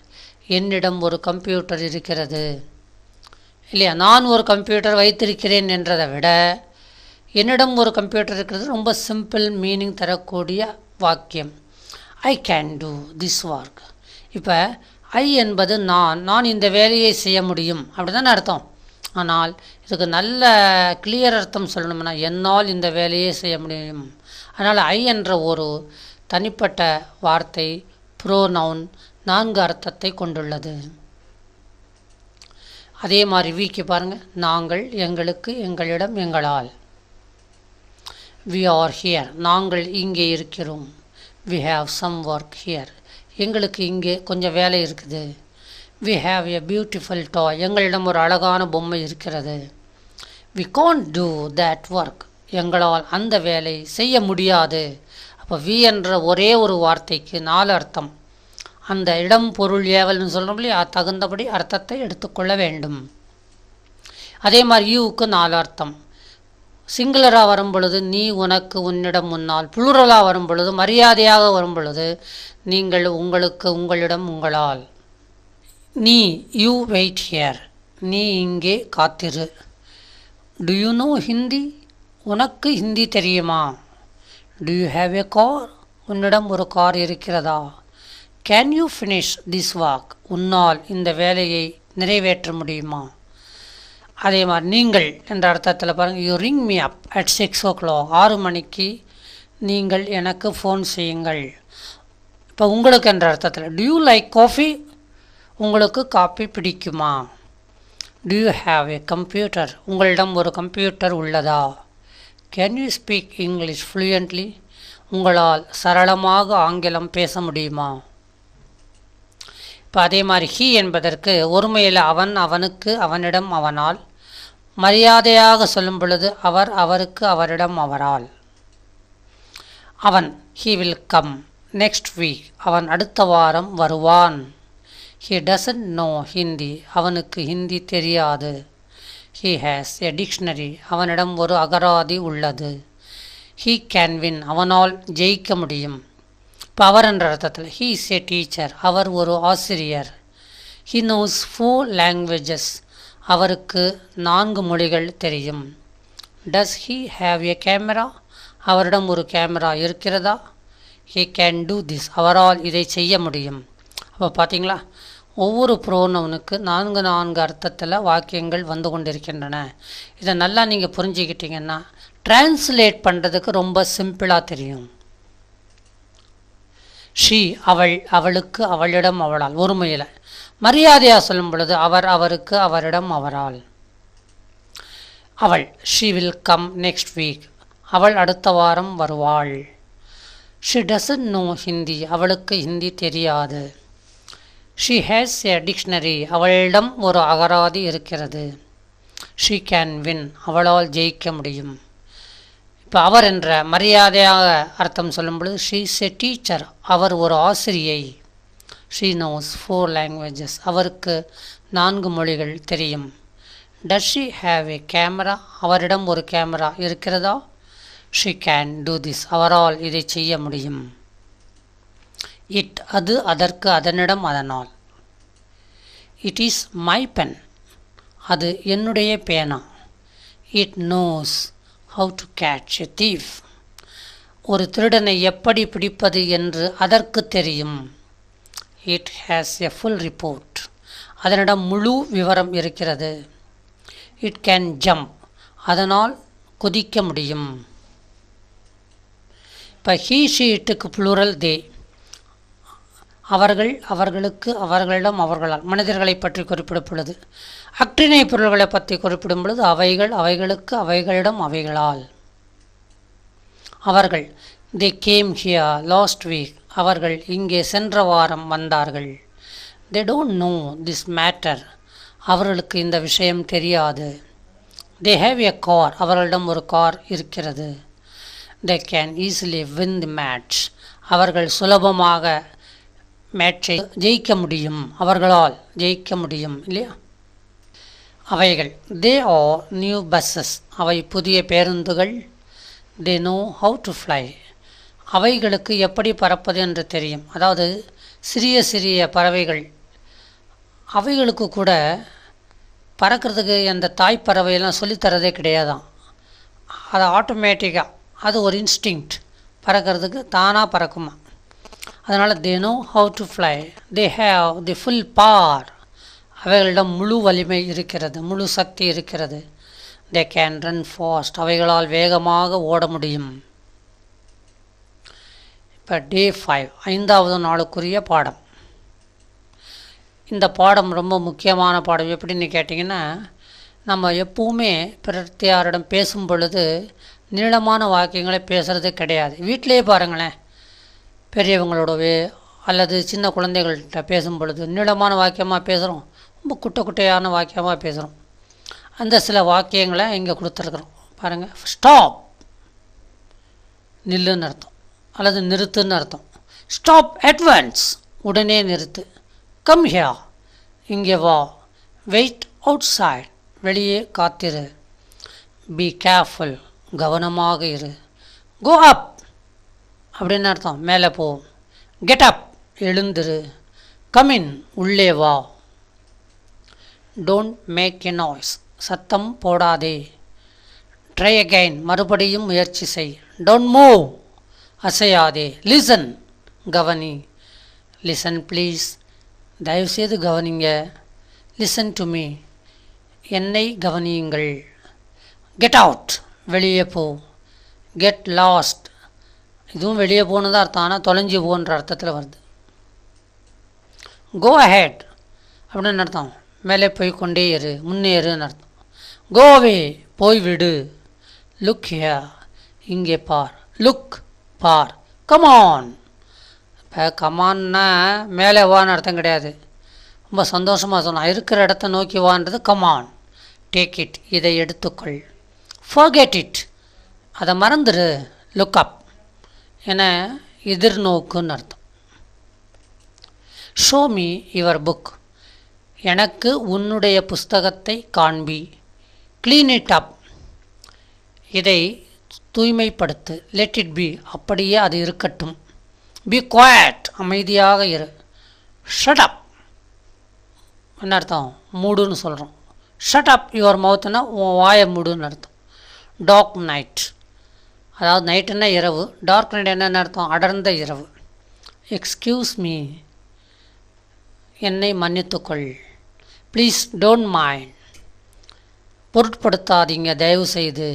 என்னிடம் ஒரு கம்ப்யூட்டர் இருக்கிறது இல்லையா? நான் ஒரு கம்ப்யூட்டர் வைத்திருக்கிறேன் என்றதை விட என்னிடம் ஒரு கம்ப்யூட்டர் இருக்கிறது ரொம்ப சிம்பிள் மீனிங் தரக்கூடிய வாக்கியம். I can do this work. இப்போ ஐ என்பது நான் இந்த வேலையை செய்ய முடியும் அப்படி தானே அர்த்தம். ஆனால் இதுக்கு நல்ல கிளியர் அர்த்தம் சொல்லணும்னா என்னால் இந்த வேலையை செய்ய முடியும். அதனால் ஐ என்ற ஒரு தனிப்பட்ட வார்த்தை ப்ரோனவுன் 4 அர்த்தத்தை கொண்டுள்ளது. அதே மாதிரி வீக்கு பாருங்கள், நாங்கள், எங்களுக்கு, எங்களிடம், எங்களால். We are here. நாங்கள் இங்கே இருக்கிறோம். We have some work here. எங்களுக்கு இங்கே கொஞ்சம் வேலை இருக்குது. We have a beautiful toy. எங்களிடம் ஒரு அழகான பொம்மை இருக்கிறது. We can't do that work. எங்களால் அந்த வேலை செய்ய முடியாது. அப்போ வி என்ற ஒரே ஒரு வார்த்தைக்கு 4 அர்த்தம். அந்த இடம் பொருள் ஏவல்னு சொல்கிறோம் இல்லையா, தகுந்தபடி அர்த்தத்தை எடுத்துக்கொள்ள வேண்டும். அதே மாதிரி யூவுக்கு 4 அர்த்தம். சிங்குலராக வரும் பொழுது நீ, உனக்கு, உன்னிடம், முன்னால். ப்ளூரலாக வரும் பொழுது, மரியாதையாக வரும் பொழுது நீங்கள், உங்களுக்கு, உங்களிடம், உங்களால். நீ, யூ வெயிட் ஹியர். நீ இங்கே காத்திரு. To you know Hindi. உனக்கு ஹிந்தி தெரியுமா? To you have a car. உன்னிடம் ஒரு கார் இருக்கிறதா? Can you finish this work. உன்னால் இந்த வேலையை நிறைவேற்ற முடியுமா? அதே மாதிரி நீங்கள் என்ற அர்த்தத்தில் பாருங்கள், you ring me up at 6 o'clock. 6 மணிக்கு நீங்கள் எனக்கு ஃபோன் செய்யுங்கள். இப்போ உங்களுக்கு என்ற அர்த்தத்தில், டு யூ லைக் காஃபி. உங்களுக்கு காஃபி பிடிக்குமா? To you have a computer. உங்களிடம் ஒரு கம்ப்யூட்டர் உள்ளதா? Can you speak English fluently. உங்களால் சரளமாக ஆங்கிலம் பேச முடியுமா? இப்போ அதே மாதிரி ஹீ என்பதற்கு ஒருமையில் அவன், அவனுக்கு, அவனிடம், அவனால். மரியாதையாக சொல்லும் பொழுது அவர், அவருக்கு, அவரிடம், அவரால். அவன் he will come next week, அவன் அடுத்த வாரம் வருவான். ஹீ டசன்ட் நோ ஹிந்தி, அவனுக்கு ஹிந்தி தெரியாது. ஹீ ஹேஸ் எ டிக்ஷனரி, அவனிடம் ஒரு அகராதி உள்ளது. ஹீ கேன் வின், அவனால் ஜெயிக்க முடியும். இப்போ அவர் என்ற அர்த்தத்தில் ஹீ இஸ் எ டீச்சர், அவர் ஒரு ஆசிரியர். ஹீ நோஸ் 4 லாங்குவேஜஸ், அவருக்கு 4 மொழிகள் தெரியும். Does he have a camera, அவரிடம் ஒரு கேமரா இருக்கிறதா? ஹீ கேன் டூ திஸ், அவரால் இதை செய்ய முடியும். அப்போ பார்த்தீங்களா, ஒவ்வொரு ப்ரோனவுனுக்கு 4 அர்த்தத்தில் வாக்கியங்கள் வந்து கொண்டிருக்கின்றன. இதை நல்லா நீங்கள் புரிஞ்சுக்கிட்டீங்கன்னா டிரான்ஸ்லேட் பண்ணுறதுக்கு ரொம்ப சிம்பிளாக தெரியும். ஷீ அவள், அவளுக்கு, அவளிடம், அவளால் ஒருமையில். மரியாதையாக சொல்லும் பொழுது அவர், அவருக்கு, அவரிடம், அவரால். அவள் she will come next week, அவள் அடுத்த வாரம் வருவாள். ஷீ டசன்ட் நோ ஹிந்தி, அவளுக்கு ஹிந்தி தெரியாது. ஷீ ஹேஸ் எ டிக்ஷனரி, அவளிடம் ஒரு அகராதி இருக்கிறது. ஷீ கேன் வின், அவளால் ஜெயிக்க முடியும். இப்போ அவர் என்ற மரியாதையாக அர்த்தம் சொல்லும் பொழுது ஷீ இஸ் எ டீச்சர், அவர் ஒரு ஆசிரியை. ஷீ நோஸ் 4 லாங்குவேஜஸ், அவருக்கு 4 மொழிகள் தெரியும். Does she have a camera, அவரிடம் ஒரு கேமரா இருக்கிறதா? ஷீ கேன் டூ திஸ், அவரால் இதை செய்ய முடியும். இட் அது, அதற்கு, அதனிடம், அதனால். இட் இஸ் மை பென், அது என்னுடைய பேனா. It knows how to catch a thief, ஒரு திருடனை எப்படி பிடிப்பது என்று அதற்கு தெரியும். It has a full report, அதனிடம் முழு விவரம் இருக்கிறது. இட் கேன் ஜம்ப், அதனால் குதிக்க முடியும். இப்போ ஹீ ஷீ இட்டுக்கு ப்ளூரல் தே, அவர்கள், அவர்களுக்கு, அவர்களிடம், அவர்களால் மனிதர்களை பற்றி குறிப்பிடப்படுது. அக்ரிணை பொருள்களை பற்றி குறிப்பிடும் பொழுது அவைகள், அவைகளுக்கு, அவைகளிடம், அவைகளால். அவர்கள் they came here last week, அவர்கள் இங்கே சென்ற வாரம் வந்தார்கள். They don't know this matter, அவர்களுக்கு இந்த விஷயம் தெரியாது. தே ஹேவ் எ கார், அவர்களிடம் ஒரு கார் இருக்கிறது. They can easily win the match, அவர்கள் சுலபமாக மேட்சை ஜெயிக்க முடியும், அவர்களால் ஜெயிக்க முடியும் இல்லையா. அவைகள் தே ஆர் நியூ பஸ்ஸஸ், அவை புதிய பேருந்துகள். தே நோ ஹவு டு ஃப்ளை, அவைகளுக்கு எப்படி பறப்பது என்று தெரியும். அதாவது சிறிய சிறிய பறவைகள், அவைகளுக்கு கூட பறக்கிறதுக்கு அந்த தாய் பறவையெல்லாம் சொல்லித்தரதே கிடையாதான். அது ஆட்டோமேட்டிக்காக, அது ஒரு இன்ஸ்டிங்க்ட், பறக்கிறதுக்கு தானாக பறக்குமா. அதனால் they know how to fly. They have the full power, அவைகளிடம் முழு வலிமை இருக்கிறது, முழு சக்தி இருக்கிறது. தே கேன் ரன் ஃபாஸ்ட், அவைகளால் வேகமாக ஓட முடியும். இப்போ டே 5, 5வது நாளுக்குரிய பாடம். இந்த பாடம் ரொம்ப முக்கியமான பாடம். எப்படின்னு கேட்டிங்கன்னா, நம்ம எப்பவுமே பிரத்தியாரிடம் பேசும் பொழுது நீளமான வாக்கியங்களை பேசுகிறது கிடையாது. வீட்டிலே பாருங்களேன், பெரியவங்களோடவே அல்லது சின்ன குழந்தைகள்கிட்ட பேசும் பொழுது நீளமான வாக்கியமாக பேசுகிறோம், ரொம்ப குட்டையான வாக்கியமாக பேசுகிறோம். அந்த சில வாக்கியங்களை இங்கே கொடுத்துருக்குறோம் பாருங்கள். ஸ்டாப், நில்லுன்னு அர்த்தம், அல்லது நிறுத்துன்னு அர்த்தம். ஸ்டாப் அட்வான்ஸ், உடனே நிறுத்து. கம் ஹியர், இங்கே வா. வெயிட் அவுட் சைட், வெளியே காத்திரு. பி கேர்ஃபுல், கவனமாக இரு. கோ அப் அப்படின்னு அர்த்தம், மேலே போ. கெட் அப், எழுந்துரு. கமின், உள்ளே வா. டோன்ட் மேக் எ நாய்ஸ், சத்தம் போடாதே. ட்ரை அகைன், மறுபடியும் முயற்சி செய். டோன்ட் மூவ், அசையாதே. லிசன், கவனி. லிசன் ப்ளீஸ், தயவுசெய்து கவனிங்க. லிசன் டு மீ, என்னை கவனியுங்கள். கெட் அவுட், வெளியே போ. கெட் லாஸ்ட், இதுவும் வெளியே போகணுதான் அர்த்தம், ஆனால் தொலைஞ்சி போன்ற அர்த்தத்தில் வருது. கோ அஹெட் அப்படின்னு அர்த்தம், மேலே போய்கொண்டே இரு, முன்னேறுன்னு அர்த்தம். கோ அவே, போய்விடு. லுக் ஹியர், இங்கே பார். லுக், பார். கமான், இப்போ கமான்னா மேலே வான்னு அர்த்தம் கிடையாது. ரொம்ப சந்தோஷமாக சொன்னான். இருக்கிற இடத்த நோக்கி வான்றது கமான், டேக் இட், இதை எடுத்துக்கொள். ஃபர்கெட் இட், அதை மறந்துடு. லுக் அப், என எதிர்நோக்குன்னு அர்த்தம். ஷோ மீ யுவர் புக், எனக்கு உன்னுடைய புஸ்தகத்தை காண்பி. க்ளீன் இட் அப், இதை தூய்மைப்படுத்து. லெட் இட் பி, அப்படியே அது இருக்கட்டும். பி குவாய்ட், அமைதியாக இரு. ஷட் அப், என்ன அர்த்தம்? மூடுன்னு சொல்கிறோம். ஷட் அப் யுவர் மவுத்னா உன் வாயை மூடுன்னு அர்த்தம். டார்க் நைட், அதாவது நைட்டுன்னா இரவு. டார்க் நைட் என்னென்ன அர்த்தம்? அடர்ந்த இரவு. எக்ஸ்கியூஸ் மீ, என்னை மன்னித்துக்கொள். ப்ளீஸ் டோன்ட் மைண்ட், பொருட்படுத்தாதீங்க தயவு செய்து.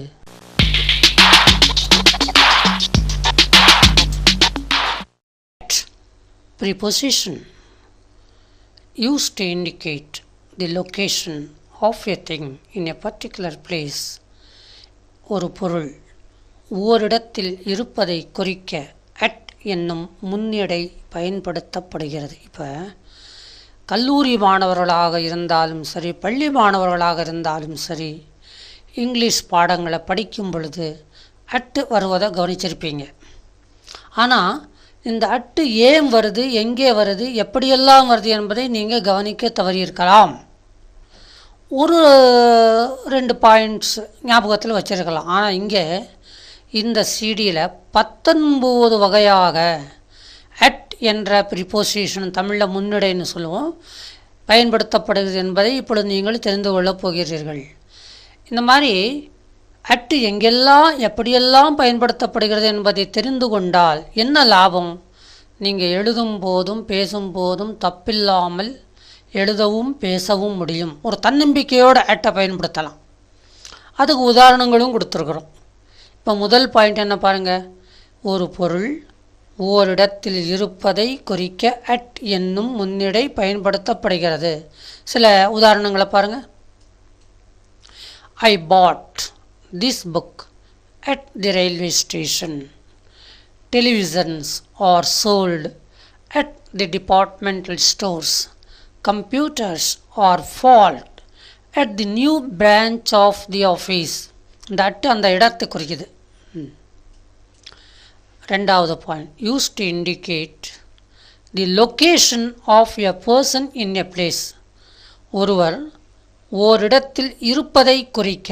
Preposition used to indicate the location of a thing in a particular place. ஒரு பொருள் ஓரிடத்தில் இருப்பதை குறிக்க அட் என்னும் முன்னிடை பயன்படுத்தப்படுகிறது. இப்போ கல்லூரி மாணவர்களாக இருந்தாலும் சரி, பள்ளி மாணவர்களாக இருந்தாலும் சரி, இங்கிலீஷ் பாடங்களை படிக்கும் பொழுது அட்டு வருவதை கவனிச்சிருப்பீங்க. ஆனால் இந்த அட்டு ஏன் வருது, எங்கே வருது, எப்படியெல்லாம் வருது என்பதை நீங்கள் கவனிக்க தவறியிருக்கலாம். ஒரு 2 பாயிண்ட்ஸ் ஞாபகத்தில் வச்சுருக்கலாம். ஆனால் இங்கே இந்த சிடியில் 19 வகையாக அட் என்ற ப்ரிப்போசிஷன், தமிழில் முன்னிடைன்னு சொல்லுவோம், பயன்படுத்தப்படுகிறது என்பதை இப்பொழுது நீங்கள் தெரிந்து கொள்ளப் போகிறீர்கள். இந்த மாதிரி அட்டு எங்கெல்லாம் எப்படியெல்லாம் பயன்படுத்தப்படுகிறது என்பதை தெரிந்து கொண்டால் என்ன லாபம்? நீங்கள் எழுதும் போதும் பேசும் போதும் தப்பில்லாமல் எழுதவும் பேசவும் முடியும். ஒரு தன்னம்பிக்கையோடு அட்டை பயன்படுத்தலாம். அதுக்கு உதாரணங்களும் கொடுத்துருக்குறோம். இப்போ முதல் பாயிண்ட் என்ன பாருங்கள். ஒரு பொருள் ஓரிடத்தில் இருப்பதை குறிக்க அட் என்னும் முன்னிடை பயன்படுத்தப்படுகிறது. சில உதாரணங்களை பாருங்கள். I bought this book at the railway station. Televisions are sold at the departmental stores. Computers are bought at the new branch of the office. இந்த அட்டு அந்த இடத்தை குறிக்குது. ரெண்டாவது point, used to indicate the location of a person in a place. ஒருவர் ஓரிடத்தில் இருப்பதை குறிக்க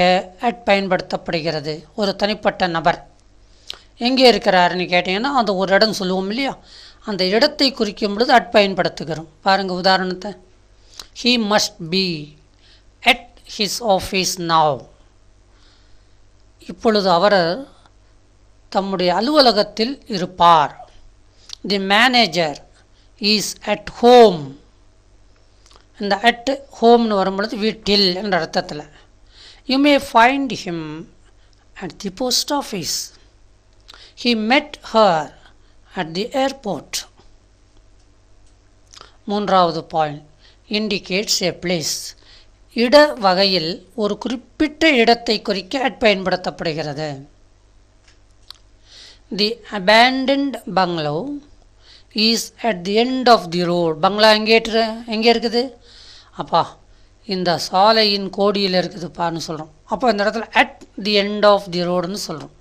at பயன்படுத்தப்படுகிறது. ஒரு தனிப்பட்ட நபர் எங்கே இருக்கிறாருன்னு கேட்டிங்கன்னா அந்த ஒரு இடம் சொல்லுவோம் இல்லையா, அந்த இடத்தை குறிக்கும் பொழுது அட் பயன்படுத்துகிறோம். பாருங்கள் உதாரணத்தை. He must be at his office now. இப்பொழுது அவர் தம்முடைய அலுவலகத்தில் இருப்பார். The manager is at home. இந்த அட் ஹோம்னு வரும்பொழுது வீட்டில் என்ற அர்த்தத்தில். You may find him at the post office. He மெட் ஹர் அட் தி ஏர்போர்ட். மூன்றாவது பாயிண்ட், இண்டிகேட்ஸ் எ பிளேஸ். இட வகையில் ஒரு குறிப்பிட்ட இடத்தை குறிக்க அட் பயன்படுத்தப்படுகிறது. தி abandoned bungalow is at the end of the road. பங்களா எங்கே இருக்குது? அப்பா இந்த சாலையின் கோடியில் இருக்குதுப்பான்னு சொல்கிறோம். அப்போ இந்த இடத்துல at the end of the roadன்னு சொல்கிறோம்.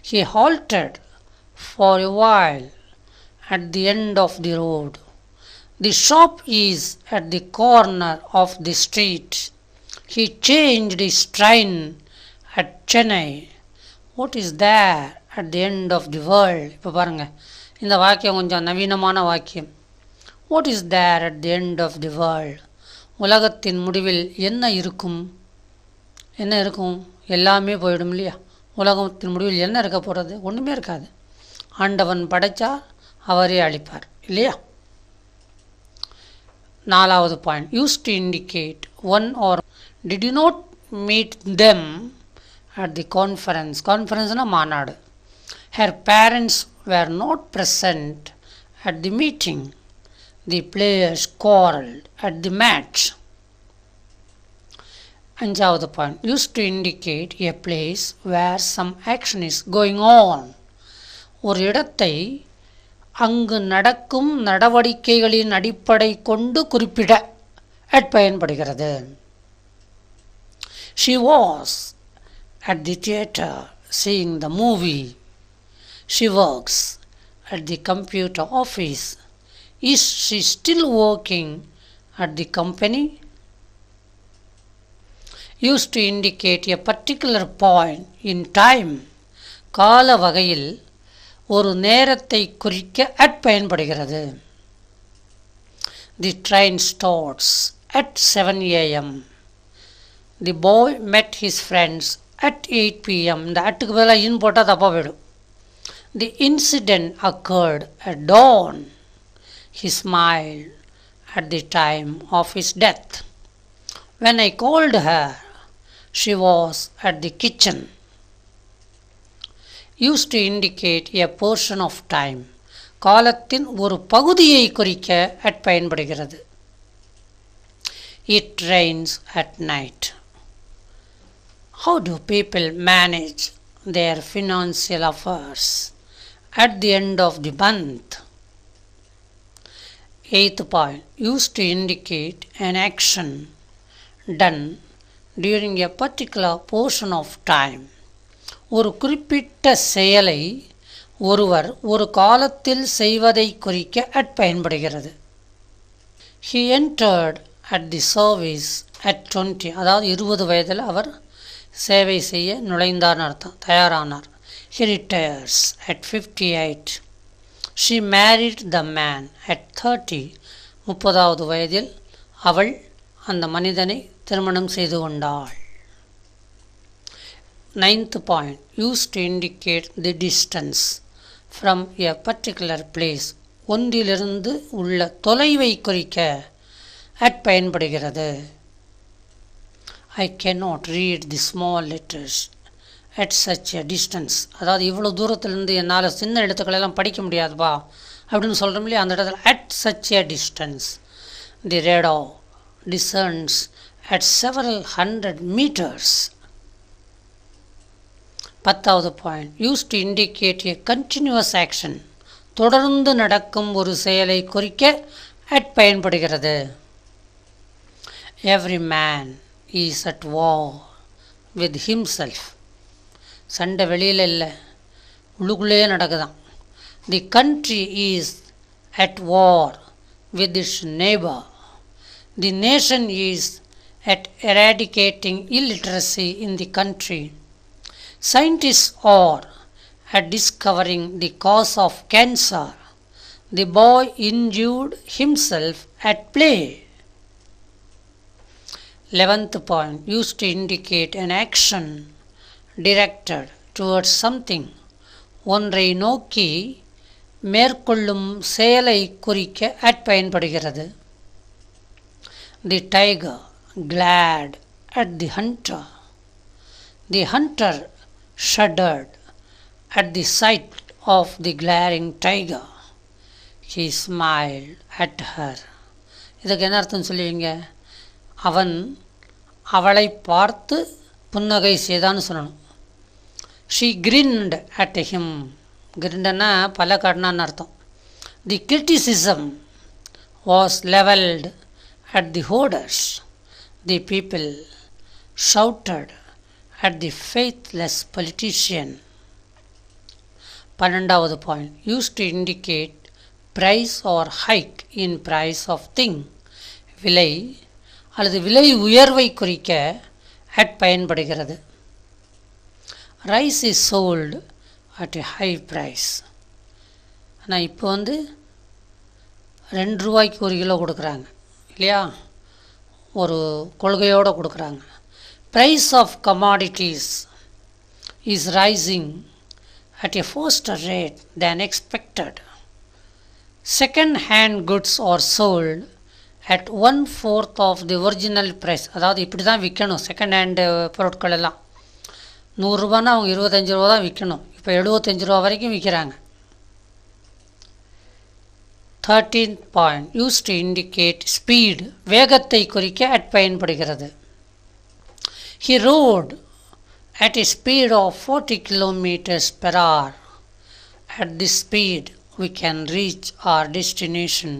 He halted for a while at the end of the road. The shop is at the corner of the street. He changed his train at Chennai. What is there at the end of the world? இப்போ பாருங்கள், இந்த வாக்கியம் கொஞ்சம் நவீனமான வாக்கியம். What is there at the end of the world? உலகத்தின் முடிவில் என்ன இருக்கும்? என்ன இருக்கும்? எல்லாமே போயிடும் இல்லையா? உலகத்தின் முடிவில் என்ன இருக்க போகிறது? ஒன்றுமே இருக்காது. ஆண்டவன் படைச்சா அவரே அளிப்பார் இல்லையா? நாலாவது point, used to indicate one or did you not meet them at the conference. கான்ஃபரன்ஸ்னா மாநாடு. Her parents were not present at the meeting. The players quarreled at the match. அஞ்சாவது point, used to indicate a place where some action is going on. ஒரு இடத்தை அங்கு நடக்கும் நடவடிக்கைகளின் அடிப்படை கொண்டு குறிப்பிட at பயன்படுகிறது. She was at the theater seeing the movie. She works at the computer office. Is she still working at the company? Used to indicate a particular point in time. கால வகையில் ஒரு நேரத்தை குறிக்க at பயன்படுகிறது. The train starts at 7 a.m. The boy met his friends at 8 p.m. இந்த அட்டுக்கு பதிலாக இன் போட்டால் தப்பாக போயிடும். The incident occurred at dawn. He smiled at the time of his death. When I called her, she was at the kitchen. Used to indicate a portion of time. காலத்தின் ஒரு பகுதியை குறிக்க at பயன்படுகிறது. It rains at night. How do people manage their financial affairs at the end of the month? Eighth point. Used to indicate an action done during a particular portion of time. ஒரு குறிப்பிட்ட செயலை ஒருவர் ஒரு காலத்தில் செய்வதை குறிக்க at பயன்படுகிறது. He entered at the service at 20. அதாவது 20 வயதில் அவர் சேவை செய்ய நுழைந்தார்னு அர்த்தம், தயாரானார். He retires at 58. She married the man at 30. 30வது வயதில் அவள் அந்த மனிதனை திருமணம் செய்து கொண்டாள். Ninth point. Used to indicate the distance from a particular place. ஒன்றிலிருந்து உள்ள தொலைவை குறிக்க at பயன்படுகிறது. I cannot read the small letters at such a distance. அதாவது இவ்வளோ தூரத்திலிருந்து என்னால் சின்ன எழுத்துக்களெல்லாம் படிக்க முடியாதுப்பா அப்படின்னு சொல்கிறோம் இல்லையா, அந்த இடத்துல at such a distance. The radar discerns at several hundred meters. 10வது point. Used to indicate a continuous action. தொடர்ந்து நடக்கும் ஒரு செயலை குறிக்க at பயன்படுகிறது. Every man is at war with himself. சண்டை வெளியில் இல்லை, உள்ளுக்குள்ளேயே நடக்குதான். The country is at war with its neighbor. The nation is at eradicating illiteracy in the country. Scientists are at discovering the cause of cancer. The boy injured himself at play. 11th point. Used to indicate an action directed towards something. ஒன்றை நோக்கி மேற்கொள்ளும் செயலை குறிக்க at பயன்படுகிறது. The tiger glared at the hunter. The hunter shuddered at the sight of the glaring tiger. He smiled at her. இதுக்கு என்ன அர்த்தம் சொல்லுவீங்க? அவன் அவளை பார்த்து புன்னகை செய்தான்னு சொல்லணும். She grinned at him. கிரிண்டன்னா பல காட்டினான்னு அர்த்தம். The criticism was leveled at the hoarders. The people shouted at the faithless politician. 12வது point. Used to indicate price or hike in price of thing. விலை அல்லது விலை உயர்வை குறிக்க at பயன்படுகிறது. Rice is sold at a high price. ஆனால் இப்போ வந்து 2 ரூபாய்க்கு 1 கிலோ கொடுக்குறாங்க இல்லையா, ஒரு கொள்கையோடு கொடுக்குறாங்க. Price of commodities is rising at a faster rate than expected. Second hand goods are sold at 1/4 of the original price. அதாவது இப்படி தான் விற்கணும். செகண்ட் ஹேண்டு பொருட்கள் எல்லாம் 100 ரூபான்னா அவங்க 25 ரூபா தான் விற்கணும். இப்போ 75 ரூபா வரைக்கும் விற்கிறாங்க. 13th point. Used to indicate speed. வேகத்தை குறிக்க at பயன்படுகிறது. He rode at a speed of 40 kilometers per hour. At this speed we can reach our destination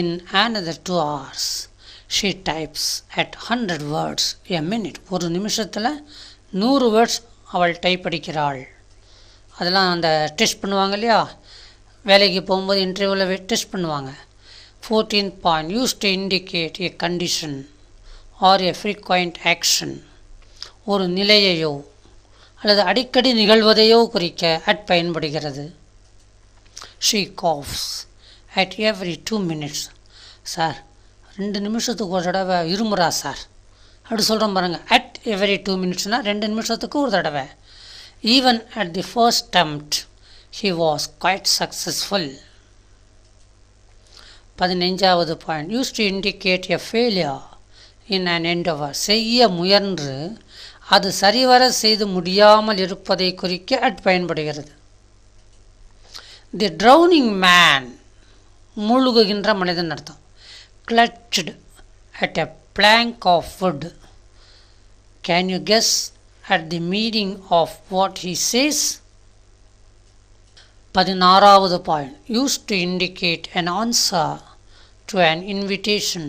in another 2 hours. She types at 100 words a minute. ஒரு நிமிஷத்தில் 100 words அவள் type அடிக்கிறாள். அதெல்லாம் அந்த test பண்ணுவாங்க இல்லையா, வேலைக்கு போகும்போது இன்டர்வியூவில் டெஸ்ட் பண்ணுவாங்க. 14th point, used to indicate a condition or a frequent action. ஒரு நிலையையோ அல்லது அடிக்கடி நிகழ்வதையோ குறிக்க at பயன்படுகிறது. She coughs at every 2 minutes. Sir 2 நிமிஷத்துக்கு ஒரு தடவை இருமுறா சார் அப்படி சொல்கிறோம் பாருங்கள். at every 2 minutesனால் 2 நிமிஷத்துக்கு ஒரு தடவை. Even at the first attempt he was quite successful. 15வது point, used to indicate a failure in an endeavor. செய்ய முயன்று அது சரிவர செய்து முடியாமல் இருப்பதை குறிக்க at பயன்படுகிறது. The drowning man, மூழ்குகின்ற மனிதன் அர்த்தம். Clutched at a plank of wood. Can you guess at the meaning of what he says? 16வது point, used to indicate an answer to an invitation.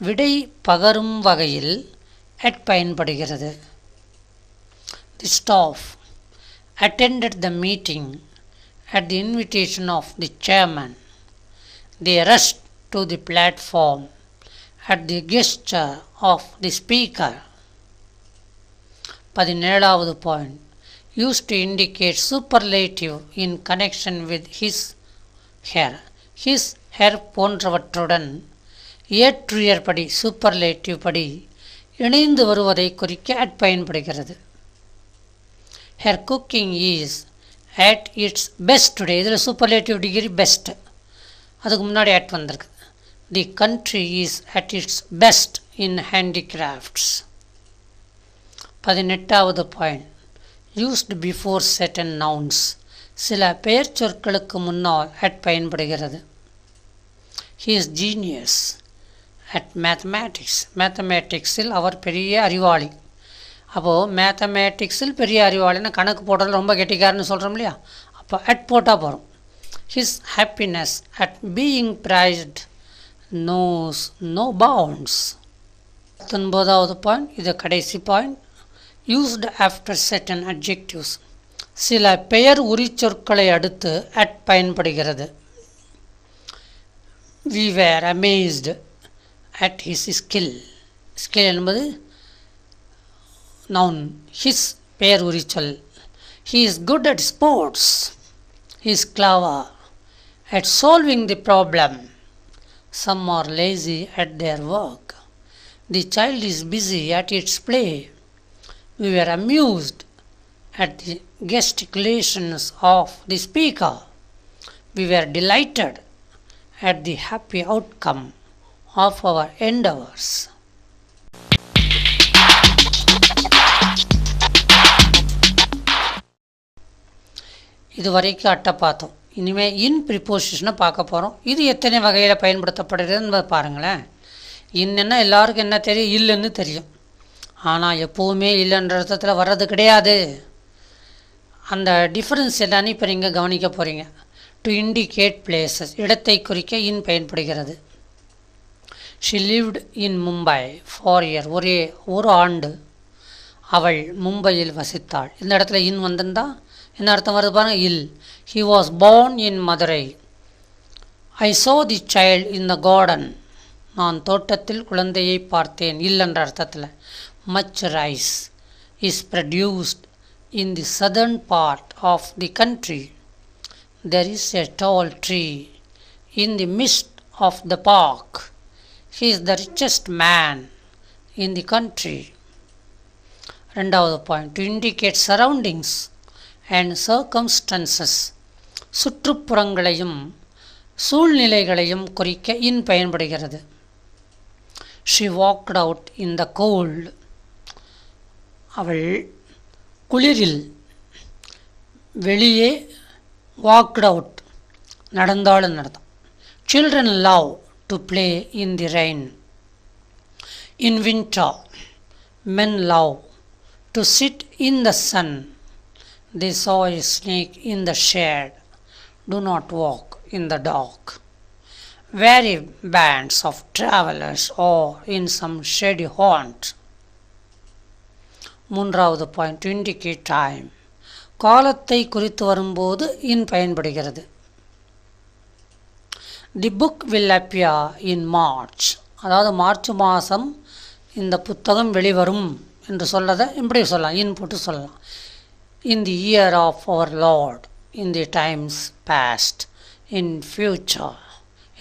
விடை பகரும் வகையில் at பயன்படுகிறது. The staff attended the meeting at the invitation of the chairman. They rushed to the platform at the gesture of the speaker. 17வது point, used to indicate superlative in connection with his hair. his hair போன்றவற்றுடன் ஏற்றுயர்படி superlative படி இணைந்து வருவதை குறிக்க at பயன்படுகிறது. Her cooking is at its best today. இதில் superlative degree best, அதுக்கு முன்னாடி at வந்திருக்கு. The country is at its best in handicrafts. 18வது point, used before certain nouns. சில பெயர் சொற்களுக்கு முன்னால் at பயன்படுகிறது. He is genius at mathematics. மேத்தமேட்டிக்ஸில் அவர் பெரிய அறிவாளி. அப்போது மேத்தமேட்டிக்ஸில் பெரிய அறிவாளின்னா கணக்கு போடுறது ரொம்ப கெட்டிக்காரன்னு சொல்கிறோம் இல்லையா, அப்போ at போட்டால் போகிறோம். His happiness at being prized knows no bounds. 19வது பாயிண்ட், இது கடைசி point, used after certain adjectives. சில பெயர் உரிச்சொற்களை அடுத்து at பயன்படுகிறது. We were amazed at his skill. skill என்பது noun, his பெயர் உரிச்சொல். He is good at sports. He is clever at solving the problem. Some are lazy at their work. The child is busy at its play. We were amused at the gesticulations of the speaker. We were delighted at the happy outcome of our endeavors. இதுவரைக்கும் அட்டை பார்த்தோம். இனிமேல் இன் ப்ரிப்போசிஷனை பார்க்க போகிறோம். இது எத்தனை வகையில் பயன்படுத்தப்படுகிறதுன்னு பாருங்களேன். இன்னென்னா எல்லாருக்கும் என்ன தெரியும், இல்லைன்னு தெரியும். ஆனால் எப்போவுமே இல்லைன்ற அர்த்தத்தில் வர்றது கிடையாது. அந்த டிஃப்ரென்ஸ் என்னன்னு இப்போ நீங்கள் கவனிக்க போகிறீங்க. டு இண்டிகேட் பிளேசஸ், இடத்தை குறிக்க இன் பயன்படுகிறது. She lived in Mumbai for year, ஒரு ஆண்டு அவள் மும்பையில் வசித்தாள். இந்த இடத்துல இன் வந்திருந்தா என்ன அர்த்தம் வருது பாருங்க, இல். He was born in Madurai. I saw the child in the garden, நான் தோட்டத்தில் குழந்தையை பார்த்தேன். இல் என்ற அர்த்தத்தில். much rice is produced in the southern part of the country. There is a tall tree in the midst of the park. He is the richest man in the country. ரெண்டாவது பாயிண்ட், to indicate surroundings and circumstances. சுற்றுப்புறங்களையும் சூழ்நிலைகளையும் குறிக்க in பயன்படுகிறது. She walked out in the cold. அவள் குளிரில் வெளியே walked out நடந்தாள்னு அர்த்தம். Children love to play in the rain. In winter, men love to sit in the sun. They saw a snake in the shade. Do not walk in the dark. Weary bands of travelers or in some shady haunt. மூன்றாவது point to indicate time, காலத்தை குறித்து வரும்போது இன் பயன்படுகிறது. தி book will appear in March, அதாவது March மாதம் இந்த புத்தகம் வெளிவரும் என்று சொல்லதை இப்படி சொல்லலாம், இன் போட்டு சொல்லலாம். In the year of our Lord, in the times past, in future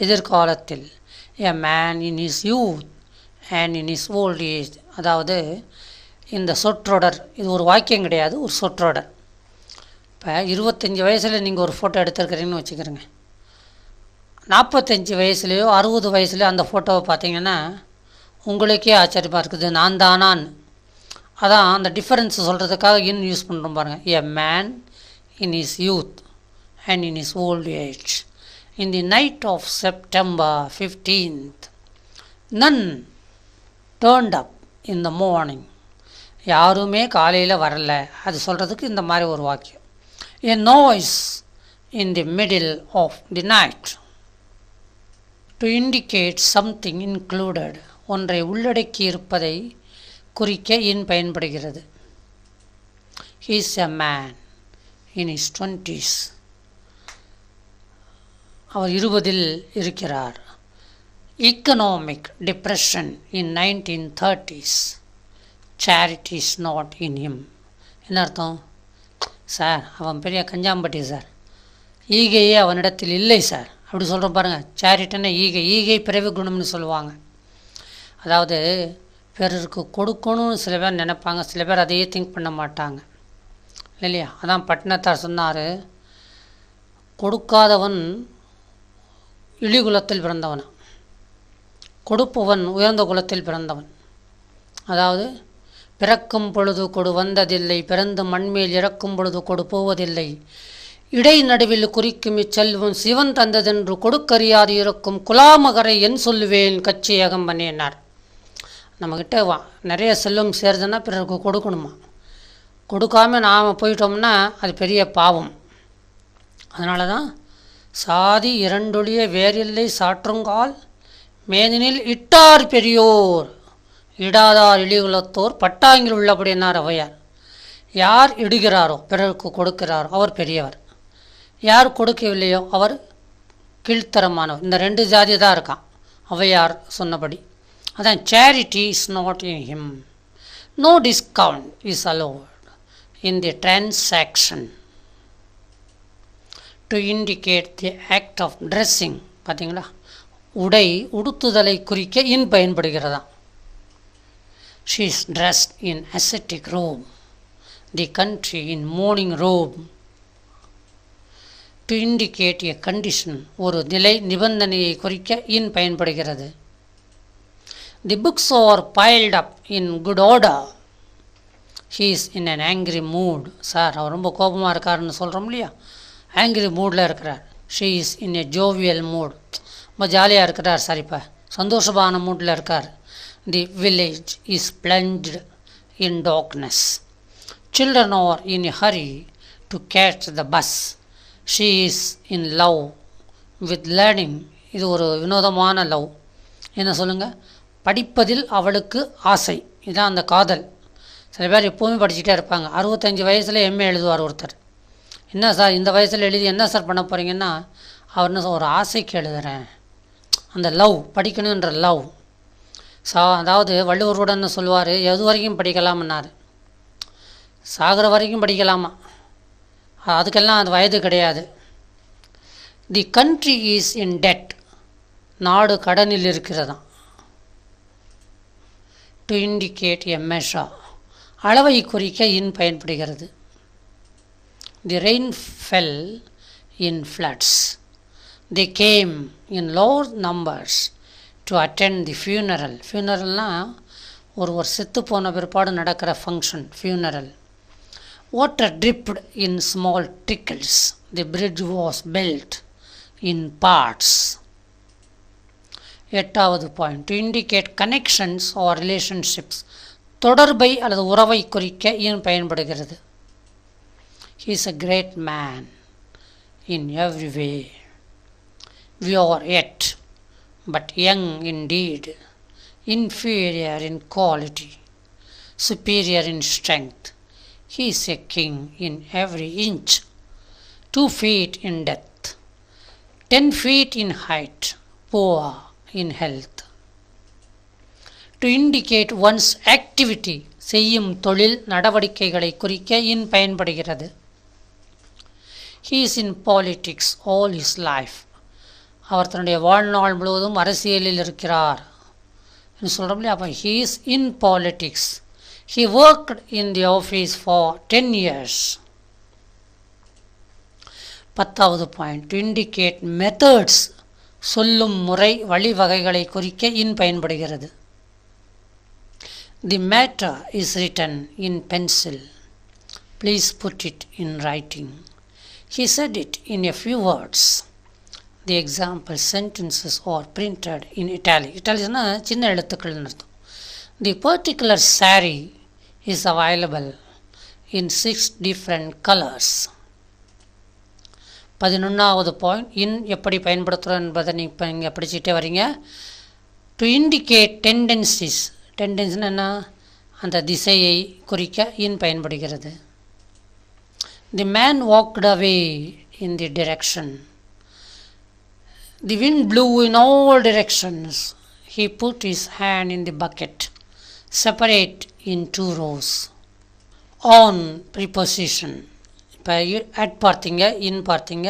எதிர்காலத்தில், a man in his youth and in his old age. அதாவது இந்த சொற்றொடர் இது ஒரு வாக்கியம் கிடையாது, ஒரு சொற்றொடர். இப்போ 25 வயசில் நீங்கள் ஒரு ஃபோட்டோ எடுத்துருக்கிறீங்கன்னு வச்சுக்கிறேங்க, 45 வயசுலேயோ 60 வயசுலேயோ அந்த ஃபோட்டோவை பார்த்தீங்கன்னா உங்களுக்கே ஆச்சரியமாக இருக்குது, நான் தானான்னு. அதான் அந்த டிஃபரன்ஸ் சொல்கிறதுக்காக இன் யூஸ் பண்ணுறோம் பாருங்கள். எ man in his youth and in his old age. In the night of September 15th, none turned up in the morning. யாருமே காலையில் வரல, அது சொல்கிறதுக்கு இந்த மாதிரி ஒரு வாக்கியம். A noise in the middle of the night. To indicate something included, ஒன்றை உள்ளடக்கி இருப்பதை குறிக்க இன் பயன்படுகிறது. He is a man in his 20s. அவர் 20இல் இருக்கிறார். Economic depression in 1930s. Charity is not in him. என்ன அர்த்தம்? சார் அவன் பெரிய கஞ்சாம்பட்டி சார், ஈகையே அவனிடத்தில் இல்லை சார், அப்படி சொல்கிறோம் பாருங்கள். சேரிட்டின்னா ஈகை பிறவி குணம்னு சொல்லுவாங்க. அதாவது பிறருக்கு கொடுக்கணும்னு சில பேர் நினைப்பாங்க, சில பேர் அதையே திங்க் பண்ண மாட்டாங்க இல்லையா? அதான் பட்டினத்தார் சொன்னார், கொடுக்காதவன் இழிகுலத்தில் பிறந்தவன், கொடுப்பவன் உயர்ந்த குலத்தில் பிறந்தவன். அதாவது பிறக்கும் பொழுது கொடு வந்ததில்லை, பிறந்து மண்மேல் இறக்கும் பொழுது கொடு போவதில்லை, இடை நடுவில் குறிக்கும் இச்செல்வம் சிவன் தந்ததென்று கொடுக்கறியாது இருக்கும் குலாமகரை என் சொல்லுவேன் கச்சியகம் பண்ணினார். நம்மக்கிட்ட நிறைய செல்வம் சேருதுன்னா பிறருக்கு கொடுக்கணுமா, கொடுக்காமல் நாம் போயிட்டோம்னா அது பெரிய பாவம். அதனால தான் சாதி இரண்டொழிய வேறில்லை சாற்றுங்கால் மேதினில் இட்டார் பெரியோர் இடாதார் இழிகுலத்தோர் பட்டாங்கில் உள்ளபடினார் ஔவையார். யார் இடுகிறாரோ பிறருக்கு கொடுக்கிறாரோ அவர் பெரியவர், யார் கொடுக்கவில்லையோ அவர் கீழ்த்தரமானவர். இந்த 2 ஜாதி தான் இருக்கான் ஔவையார் சொன்னபடி. அதான் charity is not in him. No discount is allowed in the transaction. To indicate the act of dressing. பார்த்தீங்களா, உடை உடுத்துதலை குறிக்க இன் பயன்படுகிறதா. She is dressed in ascetic robe, the country in mourning robe. To indicate a condition, ஒரு நிலை நிபந்தனையை குறிக்க in பயன்படுகிறது. The books are piled up in good order. He is in an angry mood. Sir அவர் ரொம்ப கோபமாக இருக்காருன்னு சொல்கிறோம் இல்லையா, ஆங்கிரி மூடில் இருக்கிறார். She is in a jovial mood, ரொம்ப ஜாலியாக இருக்கிறார் சார், இப்போ சந்தோஷமான மூட்டில் இருக்கார். The village is plunged in darkness. Children are in a hurry to catch the bus. She is in love with learning. இது ஒரு வினோதமான லவ். என்ன சொல்லுங்கள், படிப்பதில் அவளுக்கு ஆசை, இதுதான் அந்த காதல். சில பேர் எப்போவுமே படிச்சுட்டே இருப்பாங்க. 65 வயசில் எம்ஏ எழுதுவார் ஒருத்தர். என்ன சார் இந்த வயசில் எழுதி என்ன சார் பண்ண போகிறீங்கன்னா, அவர் என்ன ஒரு ஆசைக்கு எழுதுகிறேன். அந்த லவ், படிக்கணுன்ற லவ். அதாவது வள்ளுவருடன் சொல்லுவார், எது வரைக்கும் படிக்கலாம்னார், சாகிற வரைக்கும் படிக்கலாமா, அதுக்கெல்லாம் அது வயது கிடையாது. The country is in debt. நாடு கடனில் இருக்கிறதா. டு இண்டிகேட் எ மெஷர், அளவை குறிக்க இன் பயன்படுகிறது. The rain fell in floods. They came in large numbers to attend the funeral. Funeralனால் ஒரு செத்து போன பிற்பாடு நடக்கிற function funeral. Water dripped in small trickles. The bridge was built in parts. 8வது point, to indicate connections or relationships, தொடர்பை அல்லது உறவை குறிக்க இன் பயன்படுகிறது. He is a great man in every way. We are yet but young indeed, inferior in quality, superior in strength. He is a king in every inch, 2 feet in depth, 10 feet in height, poor in health. To indicate one's activity, செய்யும் தொழில் நடவடிக்கைகளை குறிக்க in பயன்படுகிறது. He is in politics all his life. அவர் தன்னுடைய வாழ்நாள் முழுவதும் அரசியலில் இருக்கிறார் சொல்கிறோம் இல்லையா. அப்போ he is in politics. He worked in the office for 10 years. 10வது பாயிண்ட், டு இண்டிகேட் மெத்தட்ஸ், சொல்லும் முறை வழிவகைகளை குறிக்க in பயன்படுகிறது. The matter is written in pencil. Please put it in writing. He said it in a few words. The example sentences are printed in italic. Italic சின்ன எழுத்துக்கள் அர்த்தம். The particular saree is available in 6 different colors. 11வது point, இன் எப்படி பயன்படுத்துகிறோம் என்பதை நீங்கள் இப்போ இங்கே படிச்சுட்டே வரீங்க. டு இண்டிகேட் டெண்டன்சிஸ், டெண்டன்சின்னு என்ன, அந்த திசையை குறிக்க இன் பயன்படுகிறது. The man walked away in the direction. The wind blew in all directions. He put his hand in the bucket. Separate in 2 rows. On preposition. இப்போ அட் பார்த்தீங்க, இன் பார்த்தீங்க,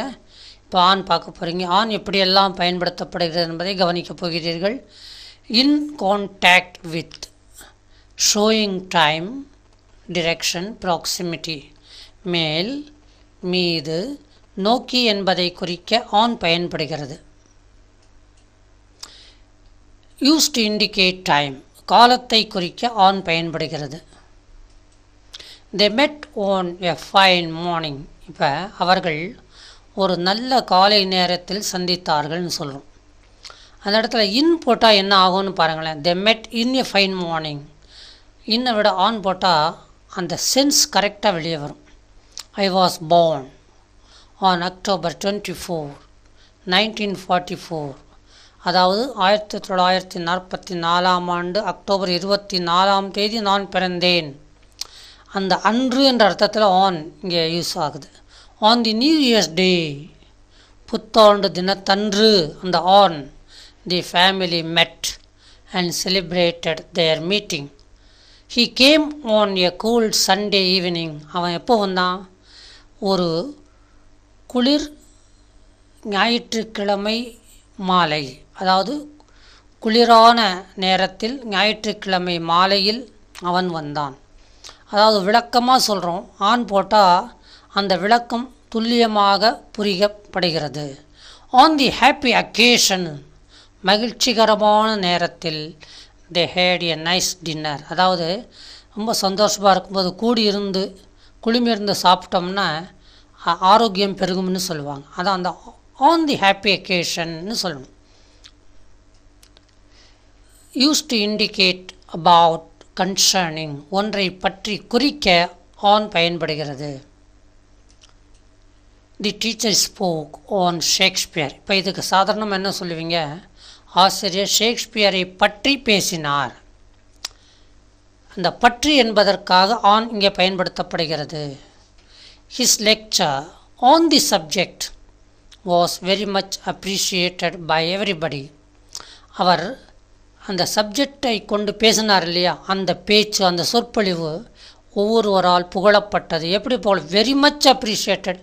இப்போ ஆன் பார்க்க போகிறீங்க. ஆன் எப்படியெல்லாம் பயன்படுத்தப்படுகிறது என்பதை கவனிக்கப் போகிறீர்கள். இன் contact with, showing time, direction, proximity. மேல், மீது, நோக்கி என்பதை குறிக்க ஆன் பயன்படுகிறது. யூஸ் டு இண்டிகேட் டைம், காலத்தை குறிக்க ஆன் பயன்படுகிறது. They met on a fine morning. இப்போ அவர்கள் ஒரு நல்ல காலை நேரத்தில் சந்தித்தார்கள்னு சொல்கிறோம். அந்த இடத்துல இன் போட்டால் என்ன ஆகும்னு பாருங்களேன். They met in a fine morning. இன்னை விட ஆன் போட்டால் அந்த சென்ஸ் கரெக்டாக வெளியே வரும். I was born on October 24, 1944. அதாவது 1944ஆம் ஆண்டு அக்டோபர் 24ஆம் தேதி நான் பிறந்தேன். அந்த அன்று என்ற அர்த்தத்தில் ஆன் இங்கே யூஸ் ஆகுது. On the new year's day, புத்தாண்டு தினத்தன்று அந்த on, the family met and celebrated their meeting. He came on a cool Sunday evening. அவன் எப்போ வந்தான்? ஒரு குளிர் ஞாயிற்றுக்கிழமை மாலை, அதாவது குளிரான நேரத்தில் ஞாயிற்றுக்கிழமை மாலையில் அவன் வந்தான். அதாவது விளக்கமாக சொல்கிறோம், ஆன் போட்டால் அந்த விளக்கம் துல்லியமாக புரியப்படுகிறது. ஆன் தி ஹாப்பி அக்கேஷன், மகிழ்ச்சிகரமான நேரத்தில், they had a nice dinner. அதாவது ரொம்ப சந்தோஷமாக இருக்கும்போது கூடியிருந்து குழுமியிருந்து சாப்பிட்டோம்னா ஆரோக்கியம் பெருகும்னு சொல்லுவாங்க. அதான் அந்த ஆன் தி ஹாப்பி அக்கேஷன்னு சொல்லணும். Use to indicate about, concerning, ஒன்றை பற்றி குறிக்க ஆன் பயன்படுகிறது. தி டீச்சர் ஸ்போக் ஆன் ஷேக்ஸ்பியர். இப்போ இதுக்கு சாதாரணமாக என்ன சொல்லுவீங்க? ஆசிரியர் ஷேக்ஸ்பியரை பற்றி பேசினார். அந்த பற்றி என்பதற்காக ஆன் இங்கே பயன்படுத்தப்படுகிறது. His lecture on the subject was very much appreciated by everybody. அவர் அந்த சப்ஜெக்டை கொண்டு பேசினார் இல்லையா, அந்த பேச்சு, அந்த சொற்பொழிவு ஒவ்வொருவரால் புகழப்பட்டது. எப்படி புகழ? வெரி மச் அப்ரிஷியேட்டட்,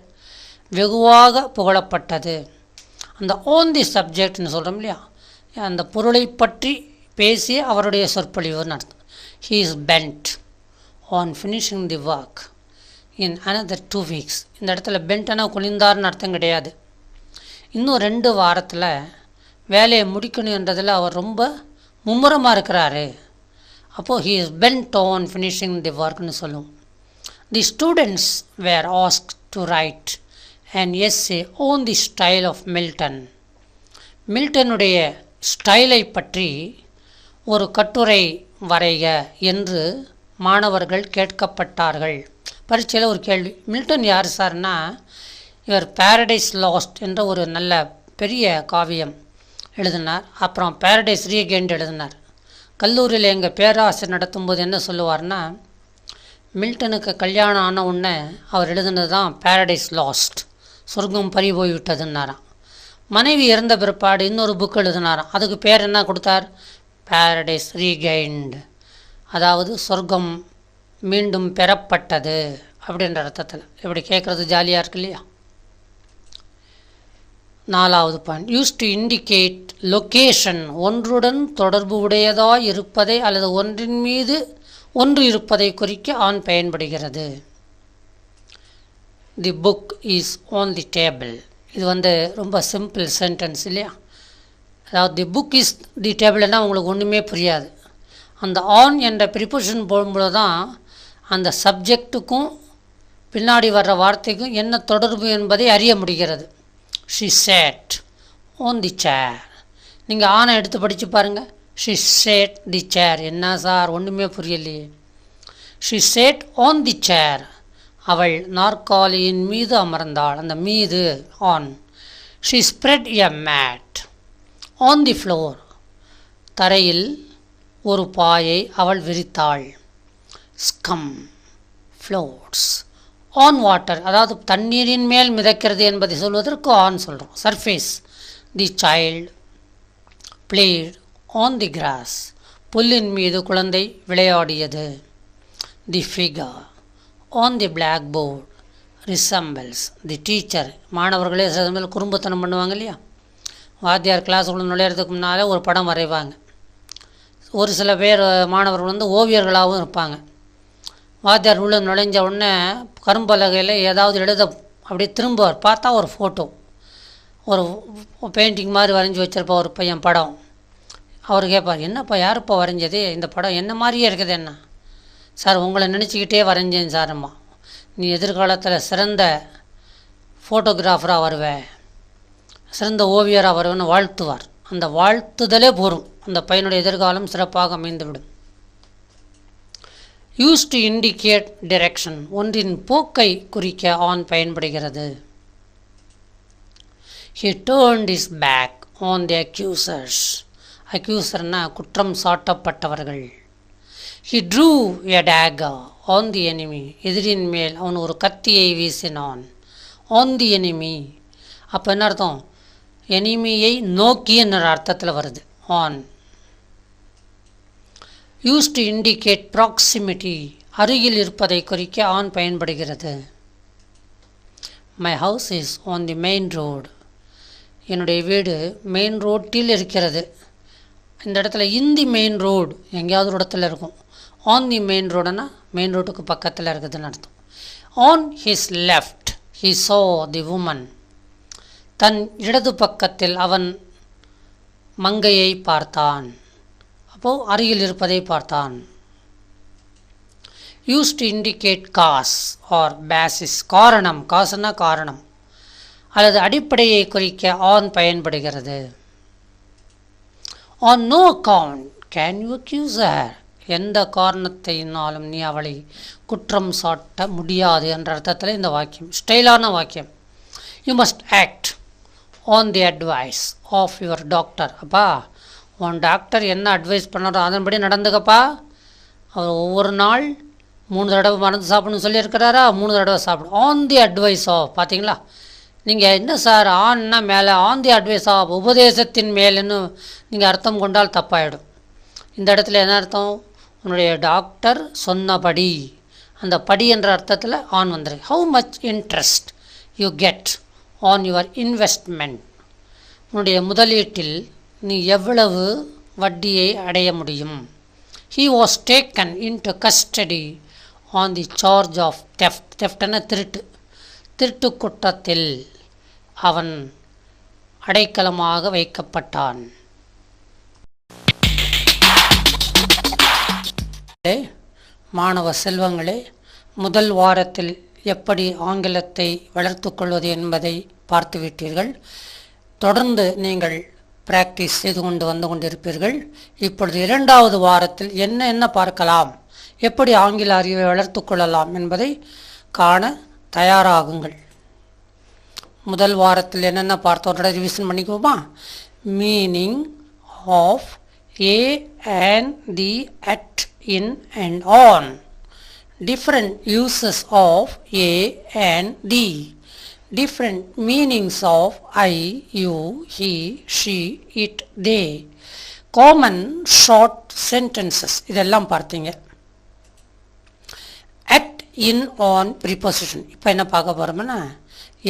வெகுவாக புகழப்பட்டது. அந்த ஆன் தி சப்ஜெக்ட்னு சொல்கிறோம் இல்லையா, அந்த பொருளை பற்றி பேசிய அவருடைய சொற்பொழிவுன்னு அர்த்தம். He is bent on finishing the work in another 2 weeks. இந்த இடத்துல பென்ட்னா குனிந்தார்னு அர்த்தம் கிடையாது. இன்னும் 2 வாரத்தில் வேலையை முடிக்கணுன்றதில் அவர் ரொம்ப மும்முரமாக இருக்கிறாரு. அப்போது he is bent on finishing the ஒர்க்னு சொல்லுவோம். The students were asked to write an essay on the style of Milton. மில்டனுடைய ஸ்டைலை பற்றி ஒரு கட்டுரை வரைக என்று மாணவர்கள் கேட்கப்பட்டார்கள். பரீட்சையில் ஒரு கேள்வி, மில்டன் யார் சார்னா, இவர் பேரடைஸ் லாஸ்ட் என்ற ஒரு நல்ல பெரிய காவியம், எழுதினார். அப்புறம் பேரடைஸ் ரீகெயின்ட் எழுதினார். கல்லூரியில் எங்கள் பேராசிரியர் நடத்தும்போது என்ன சொல்லுவார்னா, மில்டனுக்கு கல்யாணம் ஆன உடனே அவர் எழுதினது தான் பேரடைஸ் லாஸ்ட், சொர்க்கம் பறி போய்விட்டதுன்னாராம். மனைவி இறந்த பிற்பாடு இன்னொரு புக் எழுதினாராம். அதுக்கு பேர் என்ன கொடுத்தார்? பேரடைஸ் ரீகெயின்டு, அதாவது சொர்க்கம் மீண்டும் பெறப்பட்டது அப்படின்ற அர்த்தத்தில். இப்படி கேட்குறது ஜாலியாக இருக்கு இல்லையா? 4வது point, use to indicate location, ஒன்றுடன் தொடர்பு உடையதாய் இருப்பதை அல்லது ஒன்றின் மீது ஒன்று இருப்பதை குறிக்க ஆன் பயன்படுகிறது. தி book is on the table. இது ரொம்ப சிம்பிள் சென்டென்ஸ் இல்லையா? அதாவது தி புக் இஸ் தி டேபிள்னா உங்களுக்கு ஒன்றுமே புரியாது. அந்த ஆன் என்ற ப்ரிப்போசிஷன் போடும்போது தான் அந்த சப்ஜெக்டுக்கும் பின்னாடி வர்ற வார்த்தைக்கும் என்ன தொடர்பு என்பதை அறிய முடிகிறது. She sat on the chair. நீங்கள் ஆனை எடுத்து படித்து பாருங்கள். She sat the chair. என்ன சார் ஒன்றுமே புரியலையே. She sat on the chair. அவள் நாற்காலியின் மீது அமர்ந்தாள். அந்த மீது on. She spread a mat on the floor. தரையில் ஒரு பாயை அவள் விரித்தாள். ஸ்கம் ஃப்ளோட்ஸ் ஆன் வாட்டர், அதாவது தண்ணீரின் மேல் மிதக்கிறது என்பதை சொல்வதற்கு ஆன் சொல்கிறோம். Surface. The child played on the grass. புல்லின் மீது குழந்தை விளையாடியது. தி figure on the blackboard resembles the teacher. மாணவர்களே சில சமயம் குறும்புத்தனம் பண்ணுவாங்க இல்லையா? வாத்தியார் கிளாஸுக்குள்ள நுழையிறதுக்கு முன்னால் ஒரு படம் வரைவாங்க. ஒரு சில பேர் மாணவர்கள் ஓவியர்களாகவும் இருப்பாங்க. வாத்தியார் உள்ள நுழைஞ்ச உடனே கரும்பலகையில் ஏதாவது எழுத அப்படியே திரும்புவார். பார்த்தா ஒரு ஃபோட்டோ, ஒரு பெயிண்டிங் மாதிரி வரைஞ்சி வச்சுருப்பா ஒரு பையன் படம். அவர் கேட்பார், என்னப்பா யாருப்பா வரைஞ்சது? இந்த படம் என்ன மாதிரியே இருக்குது. என்ன சார், உங்களை நினச்சிக்கிட்டே வரைஞ்சேன் சார்ம்மா. நீ எதிர்காலத்தில் சிறந்த ஃபோட்டோகிராஃபராக வருவேன், சிறந்த ஓவியராக வருவேன்னு வாழ்த்துவார். அந்த வாழ்த்துதலே போரும், அந்த பையனுடைய எதிர்காலம் சிறப்பாக அமைந்துவிடும். யூஸ் டு இண்டிகேட் டிரெக்ஷன், ஒன்றின் போக்கை குறிக்க ஆன் பயன்படுகிறது. He turned his back on the accusers. அக்யூசர்னா குற்றம் சாட்டப்பட்டவர்கள். He drew a dagger on the enemy. எதிரின் மேல் அவன் ஒரு கத்தியை வீசினான். On the enemy. அப்போ என்ன அர்த்தம்? எனிமியை நோக்கி என்ற அர்த்தத்தில் வருது on. Use to indicate proximity, அருகில் இருப்பதை குறிக்க ஆன் பயன்படுகிறது. My house is on the main road. என்னுடைய வீடு மெயின் ரோட்டில் இருக்கிறது. இந்த இடத்துல இன் தி மெயின் ரோடு எங்கேயாவது ஒரு இடத்துல இருக்கும். ஆன் தி மெயின் ரோடுனா மெயின் ரோட்டுக்கு பக்கத்தில் இருக்குதுன்னு அர்த்தம். On his left he saw the woman. தன் இடது பக்கத்தில் அவன் மங்கையை பார்த்தான். அப்போது அருகில் இருப்பதை பார்த்தான். Use to indicate cause or basis, காரணம். காசுனா காரணம் அல்லது அடிப்படையை குறிக்க ஆன் பயன்படுகிறது. On no account can you accuse her. எந்த காரணத்தினாலும் நீ அவளை குற்றம் சாட்ட முடியாது என்ற அர்த்தத்தில் இந்த வாக்கியம் ஸ்டைலான வாக்கியம். You must act on the advice of your doctor. அப்பா, உன் டாக்டர் என்ன அட்வைஸ் பண்ணாரோ அதன்படி நடந்துக்கப்பா. அவர் ஒவ்வொரு நாள் 3 தடவை மருந்து சாப்பிடணும்னு சொல்லியிருக்கிறாரா? 3 தடவை சாப்பிடும். On the advice of. பார்த்தீங்களா? நீங்கள் என்ன சார் ஆன்னா மேலே, ஆன் தி அட்வைஸ் ஆஃப் உபதேசத்தின் மேலுன்னு நீங்கள் அர்த்தம் கொண்டால் தப்பாயிடும். இந்த இடத்துல என்ன அர்த்தம்? உன்னுடைய டாக்டர் சொன்னபடி, அந்த படி என்ற அர்த்தத்தில் ஆன் வந்துருக்கு. How much interest you get on your investment. உன்னுடைய முதலீட்டில் நீ எவ்வளவு வட்டியை அடைய முடியும். He was taken into custody on the charge of theft. தெஃப்ட்னா திருட்டு. திருட்டு குற்றத்தில் அவன் அடைக்கலமாக வைக்கப்பட்டான். மாணவ செல்வங்களே, முதல் வாரத்தில் எப்படி ஆங்கிலத்தை வளர்த்து கொள்வது என்பதை பார்த்துவிட்டீர்கள். தொடர்ந்து நீங்கள் பிராக்டிஸ் செய்து வந்து கொண்டிருப்பீர்கள். இப்பொழுது 2வது வாரத்தில் என்ன பார்க்கலாம், எப்படி ஆங்கில அறிவை வளர்த்து கொள்ளலாம் என்பதை காண தயாராகுங்கள். முதல் வாரத்தில் என்னென்ன பார்த்தோம் revision பண்ணிக்குவோமா? meaning of a and the, at, in and on. Different uses of a and the. Different meanings of I, you, he, she, it, they. Common short sentences. இதெல்லாம் பார்த்தீங்க. At, in, on preposition. இப்போ என்ன பார்க்க போகிறோம்னா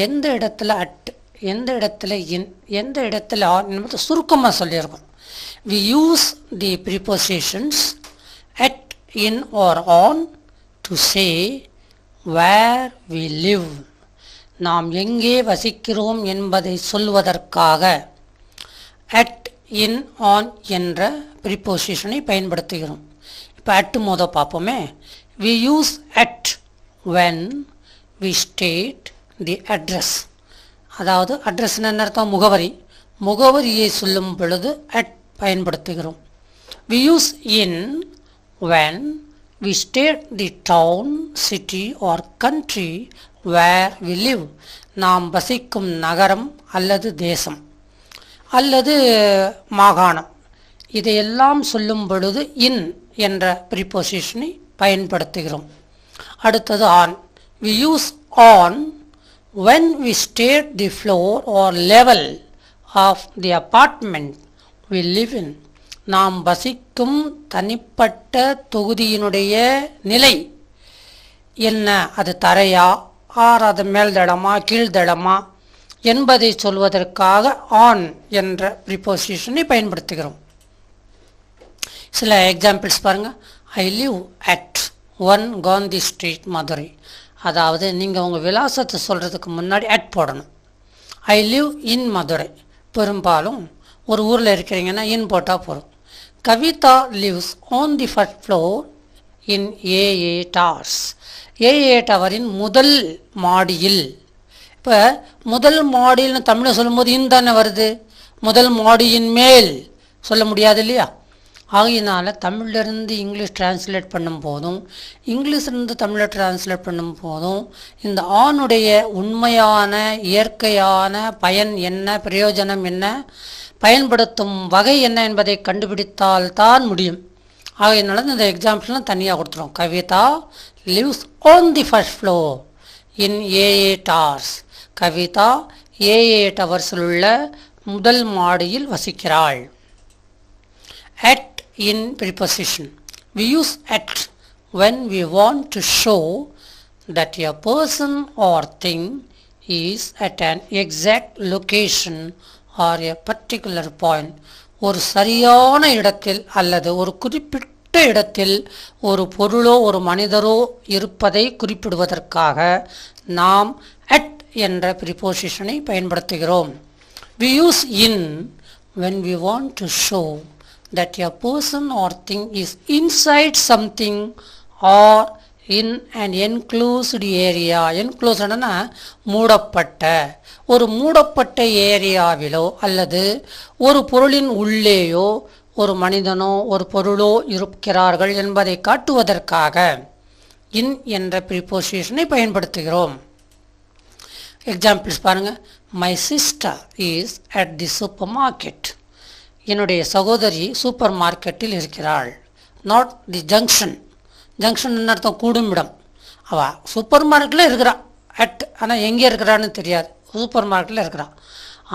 எந்த இடத்துல at, எந்த இடத்துல in, எந்த இடத்துல on என்பது சுருக்கமாக சொல்லியிருக்கோம். We use the prepositions at, in or on to say where we live. நாம் எங்கே வசிக்கிறோம் என்பதை சொல்வதற்காக at, in, on என்ற prepositionனை பயன்படுத்துகிறோம். இப்போ at மோத பார்ப்போமே. We use at when we state the address. அதாவது அட்ரஸ் என்ன அர்த்தம்? முகவரி. முகவரியை சொல்லும் பொழுது at பயன்படுத்துகிறோம். We use in when we state the town, city or country where we live. நாம் வசிக்கும் நகரம் அல்லது தேசம் அல்லது மாகாணம் இதையெல்லாம் சொல்லும் பொழுது in என்ற prepositionனை பயன்படுத்துகிறோம். அடுத்தது on. We use on when we state the floor or level of the apartment we live in. நாம் வசிக்கும் தனிப்பட்ட தொகுதியினுடைய நிலை என்ன, அது தரையா ஆர் அது மேல்தளமா கீழ்தளமா என்பதை சொல்வதற்காக on என்ற prepositionனை பயன்படுத்துகிறோம். சில எக்ஸாம்பிள்ஸ் பாருங்கள். I live at 1 Gandhi Street, Madurai. அதாவது நீங்கள் உங்கள் விலாசத்தை சொல்கிறதுக்கு முன்னாடி at போடணும். I live in Madurai. பெரும்பாலும் ஒரு ஊரில் இருக்கிறீங்கன்னா இன் போட்டால் போதும். Kavitha lives on the first floor in AA towers. AA டவரின் முதல் மாடியில். இப்போ முதல் மாடியில்னு தமிழில் சொல்லும்போது இன் தானே வருது. முதல் மாடியின் மேல் சொல்ல முடியாது இல்லையா? ஆகையினால் தமிழிலிருந்து இங்கிலீஷ் டிரான்ஸ்லேட் பண்ணும் போதும் இங்கிலீஷிலிருந்து தமிழை டிரான்ஸ்லேட் பண்ணும் போதும் இந்த ஆணுடைய உண்மையான இயற்கையான பயன் என்ன, பிரயோஜனம் என்ன, பயன்படுத்தும் வகை என்ன என்பதை கண்டுபிடித்தால் தான் முடியும். ஆகையினால இந்த எக்ஸாம்பிள்லாம் தனியாக கொடுத்துரும். Kavitha lives on the first floor in AA towers. Kavitha AA டவர்ஸில் உள்ள முதல் மாடியில் வசிக்கிறாள். At, in preposition. We use at when we want to show that a person or thing is at an exact location or a particular point. ஒரு சரியான இடத்தில் அல்லது ஒரு குறிப்பிட்ட இடத்தில் ஒரு பொருளோ ஒரு மனிதரோ இருப்பதை குறிப்பிடுவதற்காக நாம் at என்ற prepositionனை பயன்படுத்துகிறோம். We use in when we want to show that a person or thing is inside something or in an enclosed area. enclosed னா மூடப்பட்ட, ஒரு மூடப்பட்ட ஏரியாவிலோ அல்லது ஒரு பொருளின் உள்ளேயோ ஒரு மனிதனோ ஒரு பொருளோ இருக்கிறார்கள் என்பதை காட்டுவதற்காக in என்ற prepositionனை பயன்படுத்துகிறோம். எக்ஸாம்பிள்ஸ் பாருங்கள். My sister is at the supermarket. என்னுடைய சகோதரி சூப்பர் மார்க்கெட்டில் இருக்கிறாள். Not the junction. ஜங்ஷன் என்ன அர்த்தம்? கூடுமிடம். அவள் சூப்பர் மார்க்கெட்டில் இருக்கிறாள் அட், ஆனால் எங்கே இருக்கிறான்னு தெரியாது. சூப்பர் மார்க்கெட்டில் இருக்கிறாள்.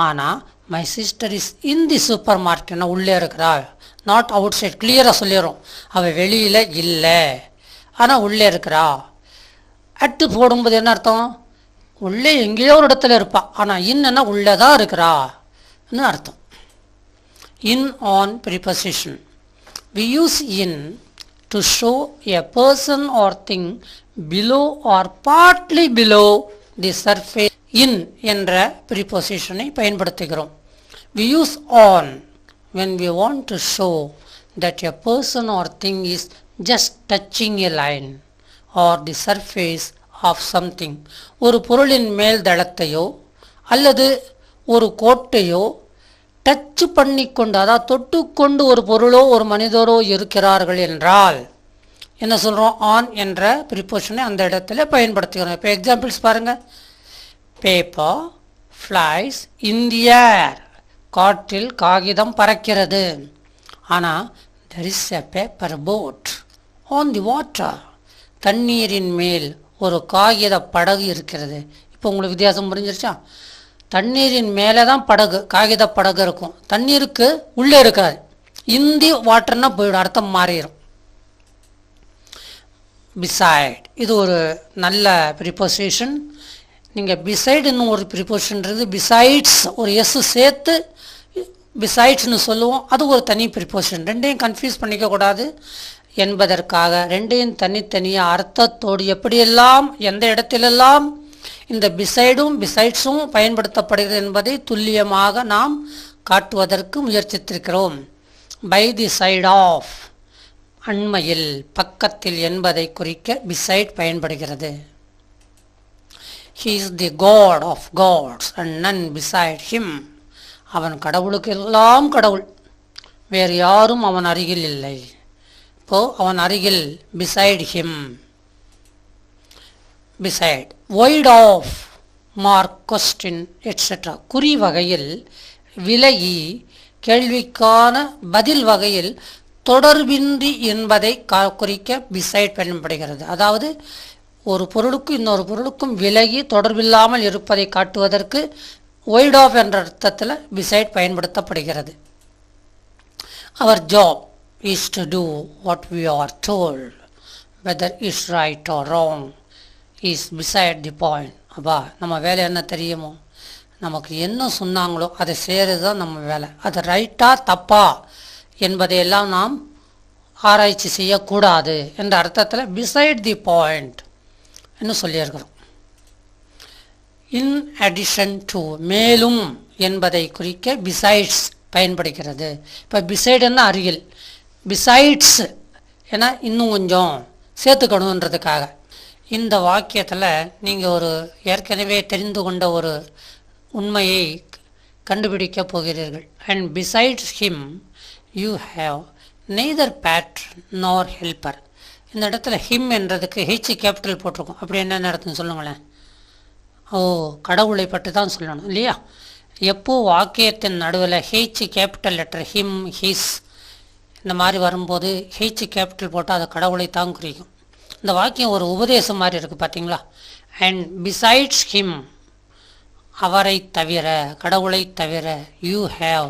ஆனால் my sister is in the சூப்பர் மார்க்கெட்னா உள்ளே இருக்கிறாள். Not outside. கிளியராக சொல்லிடுறோம். அவள் வெளியில் இல்லை, ஆனால் உள்ளே இருக்கிறா. அட்டு போடும்போது என்ன அர்த்தம்? உள்ளே எங்கேயோ ஒரு இடத்துல இருப்பாள், ஆனால் இன்னன்னா உள்ளே தான் இருக்கிறான்னு அர்த்தம். In, on preposition. We use in to show a person or thing below or partly below the surface. In என்ற prepositionனை பயன்படுத்துகிறோம். We use on when we want to show that a person or thing is just touching a line or the surface of something. ஒரு பொருளின் மேல் தளத்தையோ அல்லது ஒரு கோட்டையோ touch பண்ணிக்கொண்டு, அதாவது தொட்டுக்கொண்டு ஒரு பொருளோ ஒரு மனிதரோ இருக்கிறார்கள் என்றால் என்ன சொல்கிறோம்? ஆன் என்ற ப்ரிப்போஷனை அந்த இடத்துல பயன்படுத்துகிறோம். இப்போ எக்ஸாம்பிள்ஸ் பாருங்கள். பேப்பர் ஃப்ளைஸ் இன் தி ஏர். காற்றில் காகிதம் பறக்கிறது. ஆனால் there is a paper boat on the water. தண்ணீரின் மேல் ஒரு காகித படகு இருக்கிறது. இப்போ உங்களுக்கு வித்தியாசம் புரிஞ்சிருச்சா? தண்ணீரின் மேலே தான் படகு, காகித படகு இருக்கும், தண்ணீருக்கு உள்ளே இருக்காது. இந்தி வாட்டர்னா போயிடும், அர்த்தம் மாறிடும். பிசைட் இது ஒரு நல்ல ப்ரிப்போசிஷன். நீங்கள் பிசைடுன்னு ஒரு ப்ரிப்போசிஷன் இருக்குது, பிசைட்ஸ் ஒரு எஸ் சேர்த்து பிசைட்ஸ்னு சொல்லுவோம், அது ஒரு தனி ப்ரிப்போசிஷன். ரெண்டையும் கன்ஃபியூஸ் பண்ணிக்கக்கூடாது என்பதற்காக ரெண்டையும் தனித்தனியாக அர்த்தத்தோடு எப்படியெல்லாம் எந்த இடத்திலெல்லாம் இந்த பிசைடும் பிசைட்ஸும் பயன்படுத்தப்படுகிறது என்பதை துல்லியமாக நாம் காட்டுவதற்கு முயற்சித்திருக்கிறோம். பை தி சைட் ஆஃப் அண்மையில், பக்கத்தில் என்பதை குறிக்க பிசைட் பயன்படுகிறது. He is the God of gods and none beside him. அவன் கடவுளுக்கு எல்லாம் கடவுள், வேறு யாரும் அவன் அருகில் இல்லை. இப்போது அவன் அருகில் beside him. beside wide off mark question etc. குறி வகையில் விலகி, கேள்விக்கான பதில் வகையில் தொடர்பின்றி என்பதை குறிக்க பிசைட் பயன்படுகிறது. அதாவது ஒரு பொருளுக்கும் இன்னொரு பொருளுக்கும் விலகி தொடர்பில்லாமல் இருப்பதை காட்டுவதற்கு ஒய்ட் ஆஃப் என்ற அர்த்தத்தில் பிசைட் பயன்படுத்தப்படுகிறது. Our job is to do what we are told whether is right or wrong is beside the point. அப்பா நம்ம வேலை என்ன தெரியுமோ, நமக்கு என்ன சொன்னாங்களோ அதை செய்கிறது தான் நம்ம வேலை. அது ரைட்டா தப்பா என்பதையெல்லாம் நாம் ஆராய்ச்சி செய்யக்கூடாது என்ற அர்த்தத்தில் பிசைட் தி பாயிண்ட் என்று சொல்லியிருக்கிறோம். இன் அடிஷன் டு மேலும் என்பதை குறிக்க பிசைட்ஸ் பயன்படுகிறது. இப்போ பிசைடுன்னா அருகில், பிசைட்ஸ் ஏன்னா இன்னும் கொஞ்சம் சேர்த்துக்கணுன்றதுக்காக. இந்த வாக்கியத்தில் நீங்கள் ஒரு ஏற்கனவே தெரிந்து கொண்ட ஒரு உண்மையை கண்டுபிடிக்கப் போகிறீர்கள். And besides him you have neither patron நார் ஹெல்ப்பர். இந்த இடத்துல ஹிம் என்றதுக்கு ஹெச் கேபிட்டல் போட்டிருக்கோம். அப்படி என்ன நடத்துன்னு சொல்லுங்களேன். ஓ, கடவுளை பற்றி தான் சொல்லணும் இல்லையா? எப்போ வாக்கியத்தின் நடுவில் H capital letter him his இந்த மாதிரி வரும்போது ஹெச் கேபிட்டல் போட்டால் அது கடவுளை தான் குறிக்கும். இந்த வாக்கியம் ஒரு உபதேசம் மாதிரி இருக்குது பார்த்தீங்களா? அண்ட் பிசைட்ஸ் ஹிம் அவரை தவிர, கடவுளை தவிர, you have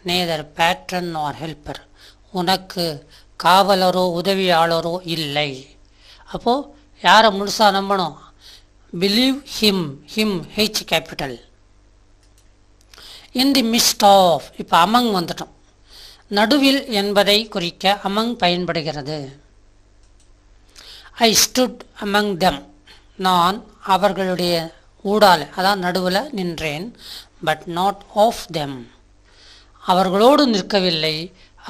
neither patron or helper உனக்கு காவலரோ உதவியாளரோ இல்லை. அப்போது யாரை முழுசாக நம்பணும்? Believe him, him H capital. In the midst of, இப்போ அமங் வந்துட்டோம். நடுவில் என்பதை குறிக்க அமங் பயன்படுகிறது. ஐ ஸ்டுட் அமங் தெம், நான் அவர்களுடைய ஊடால, அதான் நடுவில் நின்றேன். பட் நாட் ஆஃப் தெம், அவர்களோடு நிற்கவில்லை,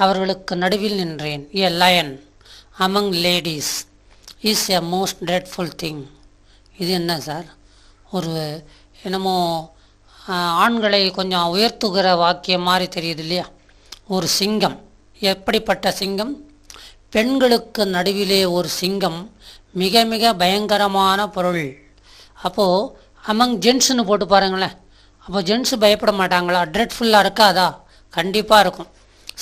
அவர்களுக்கு நடுவில் நின்றேன். எ line among ladies is a most dreadful thing. இது என்ன சார், ஒரு என்னமோ ஆண்களை கொஞ்சம் உயர்த்துகிற வாக்கியம் மாதிரி தெரியுது இல்லையா? ஒரு சிங்கம், எப்படிப்பட்ட சிங்கம்? பெண்களுக்கு நடுவிலே ஒரு சிங்கம், மிக மிக பயங்கரமான பொருள். அப்போது அமங் ஜென்ட்ஸ்னு போட்டு பாருங்களேன். அப்போ ஜென்ட்ஸு பயப்பட மாட்டாங்களா? ட்ரெட்ஃபுல்லாக இருக்காதா? கண்டிப்பாக இருக்கும்.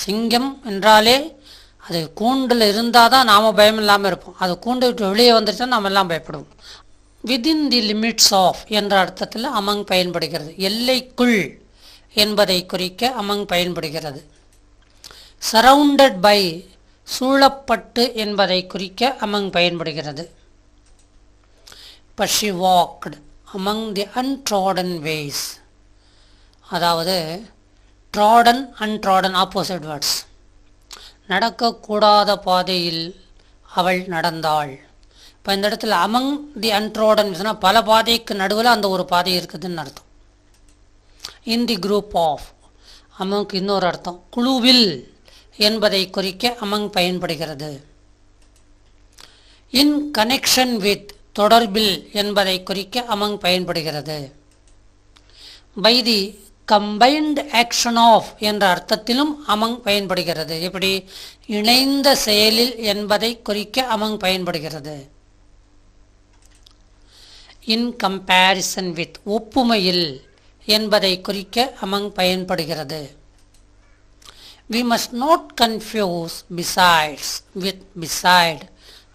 சிங்கம் என்றாலே அது கூண்டில் இருந்தால் தான் நாம் பயம் இல்லாமல் இருப்போம். அது கூண்டை விட்டு வெளியே வந்துருச்சா நாம் எல்லாம் பயப்படுவோம். விதின் தி லிமிட்ஸ் ஆஃப் என்ற அர்த்தத்தில் அமங் பயன்படுகிறது. எல்லைக்குள் என்பதை குறிக்க அமங் பயன்படுகிறது. சரவுண்டட் பை, சூழப்பட்டு என்பதை குறிக்க அமங் பயன்படுகிறது. இப்போ she walked among the untrodden ways, அதாவது ட்ராடன் அன்ட்ராடன் ஆப்போசிட் வேர்ட்ஸ். நடக்கக்கூடாத பாதையில் அவள் நடந்தாள். இப்போ இந்த இடத்துல அமங் தி அன்ட்ராடன் சொன்னால் பல பாதைக்கு நடுவில் அந்த ஒரு பாதை இருக்குதுன்னு அர்த்தம். இன் தி குரூப் ஆஃப், அமங்க்கு இன்னொரு அர்த்தம் குழுவில் என்பதை குறிக்க அமங் பயன்படுகிறது. இன் கனெக்ஷன் வித், தொடர்பில் என்பதை குறிக்க அமங் பயன்படுகிறது. By the combined action of என்ற அர்த்தத்திலும் அமங் பயன்படுகிறது. எப்படி? இணைந்த செயலில் என்பதை குறிக்க அமங் பயன்படுகிறது. இன் கம்பேரிசன் வித், ஒப்புமையில் என்பதை குறிக்க among பயன்படுகிறது. We must not confuse besides with beside.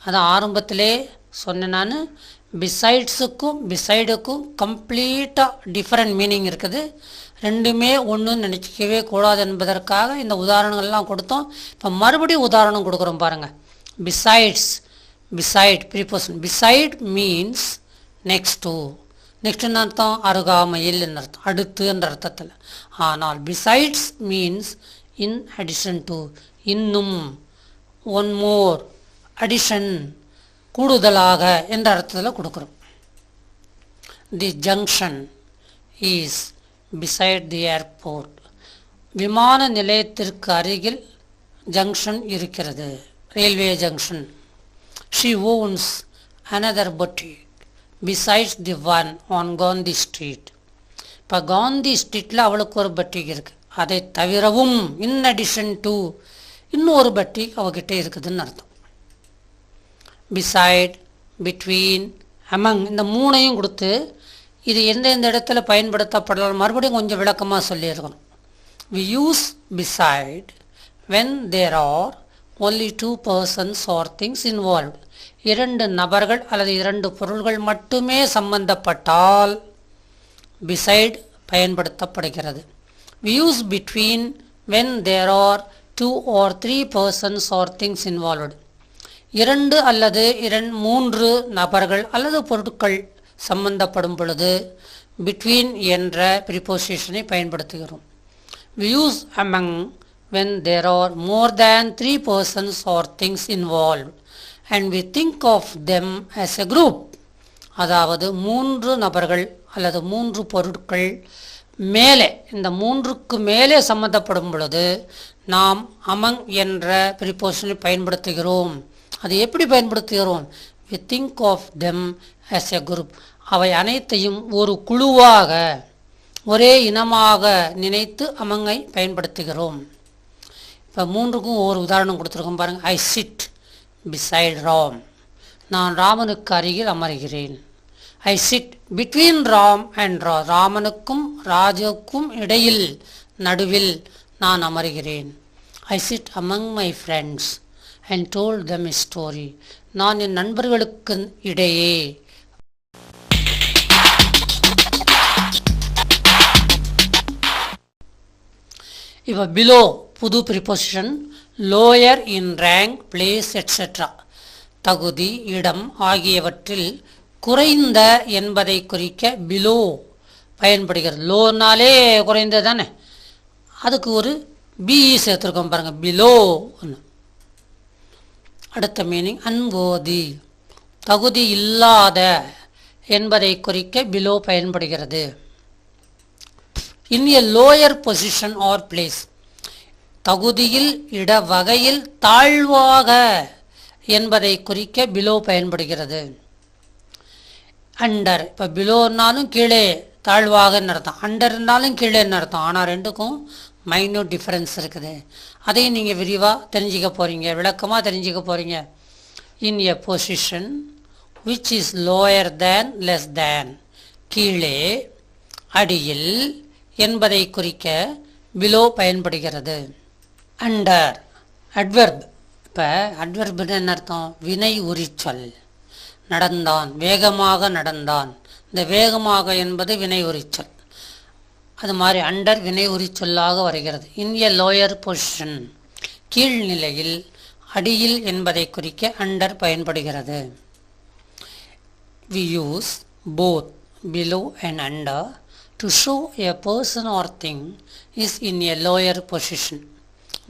அது ஆரம்பத்திலே சொன்னேன் நான். பிசைட்ஸுக்கும் பிசைடுக்கும் கம்ப்ளீட்டாக டிஃப்ரெண்ட் மீனிங் இருக்குது. ரெண்டுமே ஒன்று நினச்சிக்கவே கூடாது என்பதற்காக இந்த உதாரணங்கள்லாம் கொடுத்தோம். இப்போ மறுபடியும் உதாரணம் கொடுக்குறோம் பாருங்கள். Besides, beside preposition. Beside means next to. நெக்ஸ்ட்னு அர்த்தம் அருகாமையில் என்ற அர்த்தம், அடுத்து என்ற அர்த்தத்தில். ஆனால் besides means in addition to, இன்னும், ஒன் மோர், அடிஷன், கூடுதலாக என்ற அர்த்தத்தில் கொடுக்குறோம். The junction is beside the airport. விமான நிலையத்திற்கு அருகில் ஜங்ஷன் இருக்கிறது, railway junction. She owns another boutique besides the one on Gandhi street. இப்போ காந்தி ஸ்ட்ரீட்டில் அவளுக்கு ஒரு பட்டிக் இருக்குது. அதை தவிரவும் இன் அடிஷன் டு இன்னொரு பட்டிக் அவகிட்ட இருக்குதுன்னு அர்த்தம். பிசைட், பிட்வீன், அமங் இந்த மூணையும் கொடுத்து இது எந்தெந்த இடத்துல பயன்படுத்தப்படலாம் மறுபடியும் கொஞ்சம் விளக்கமாக சொல்லியிருக்கணும். We use beside when there are only two persons or things involved. இரண்டு நபர்கள் அல்லது இரண்டு பொருள்கள் மட்டுமே சம்பந்தப்பட்டால் பிசைட் பயன்படுத்தப்படுகிறது. We use between when there are two or three persons or things involved. இரண்டு அல்லது மூன்று நபர்கள் அல்லது பொருட்கள் சம்பந்தப்படும் பொழுது பிட்வீன் என்ற ப்ரிபோசிஷனை பயன்படுத்துகிறோம். We use among when there are more than three persons or things involved and we think of them as a group. அதாவது மூன்று நபர்கள் அல்லது மூன்று பொருட்கள் மேலே, இந்த மூன்றுக்கு மேலே சம்பந்தப்படும் பொழுது நாம் அமங் என்ற ப்ரிபோசிஷனை பயன்படுத்துகிறோம். அது எப்படி பயன்படுத்துகிறோம்? we think of them as a group. அவை அனைத்தையும் ஒரு குழுவாக, ஒரே இனமாக நினைத்து அமங்கை பயன்படுத்துகிறோம். இப்போ மூன்றுக்கும் ஒரு உதாரணம் கொடுத்துருக்கோம் பாருங்கள். I sit beside Ram. நான் ராமனுக்கு அருகில் அமர்கிறேன். I sit between Ram and ராமனுக்கும் ராஜுக்கும் இடையில், நடுவில் நான் அமர்கிறேன். I sit among my friends and told them a story. நான் என் நண்பர்களுக்கு இடையே. இப்போ பிலோ புது ப்ரிபோசிஷன். லோயர் இன் ரேங்க், பிளேஸ் எட்ஸெட்ரா. தகுதி, இடம் ஆகியவற்றில் குறைந்த என்பதை குறிக்க பிலோ பயன்படுகிறது. லோனாலே குறைந்தது தானே, அதுக்கு ஒரு பிஇ சேர்த்துருக்கோம் பாருங்கள், பிலோ. அடுத்த மீனிங் அன்வோதி, தகுதி இல்லாத என்பதை குறிக்க பிலோ பயன்படுகிறது. இன் எ லோயர் பொசிஷன் ஆர் பிளேஸ், தகுதியில், இட வகையில் தாழ்வாக என்பதை குறிக்க பிலோ பயன்படுகிறது. அண்டர், இப்போ பிலோன்னாலும் கீழே, தாழ்வாகன்னு அர்த்தம். அண்டர்னாலும் கீழேன்னு அர்த்தம். ஆனால் ரெண்டுக்கும் மைன்யூட் டிஃப்ரென்ஸ் இருக்குது. அதையும் நீங்கள் விரிவாக தெரிஞ்சிக்க போகிறீங்க, விளக்கமாக தெரிஞ்சிக்க போகிறீங்க. In a position which is lower than, less than, கீழே, அடியில் என்பதை குறிக்க பிலோ பயன்படுகிறது. Under adverb. இப்போ அட்வெர்ப்னு என்ன அர்த்தம்? வினை உரிச்சொல். நடந்தான், வேகமாக நடந்தான். இந்த வேகமாக என்பது வினை உரிச்சொல். அது மாதிரி அண்டர் வினை உரிச்சொல்லாக வருகிறது. இன் எ லோயர் பொசிஷன், கீழ்நிலையில், அடியில் என்பதை குறிக்க அண்டர் பயன்படுகிறது. We use both below and under to show a person or thing is in a lower position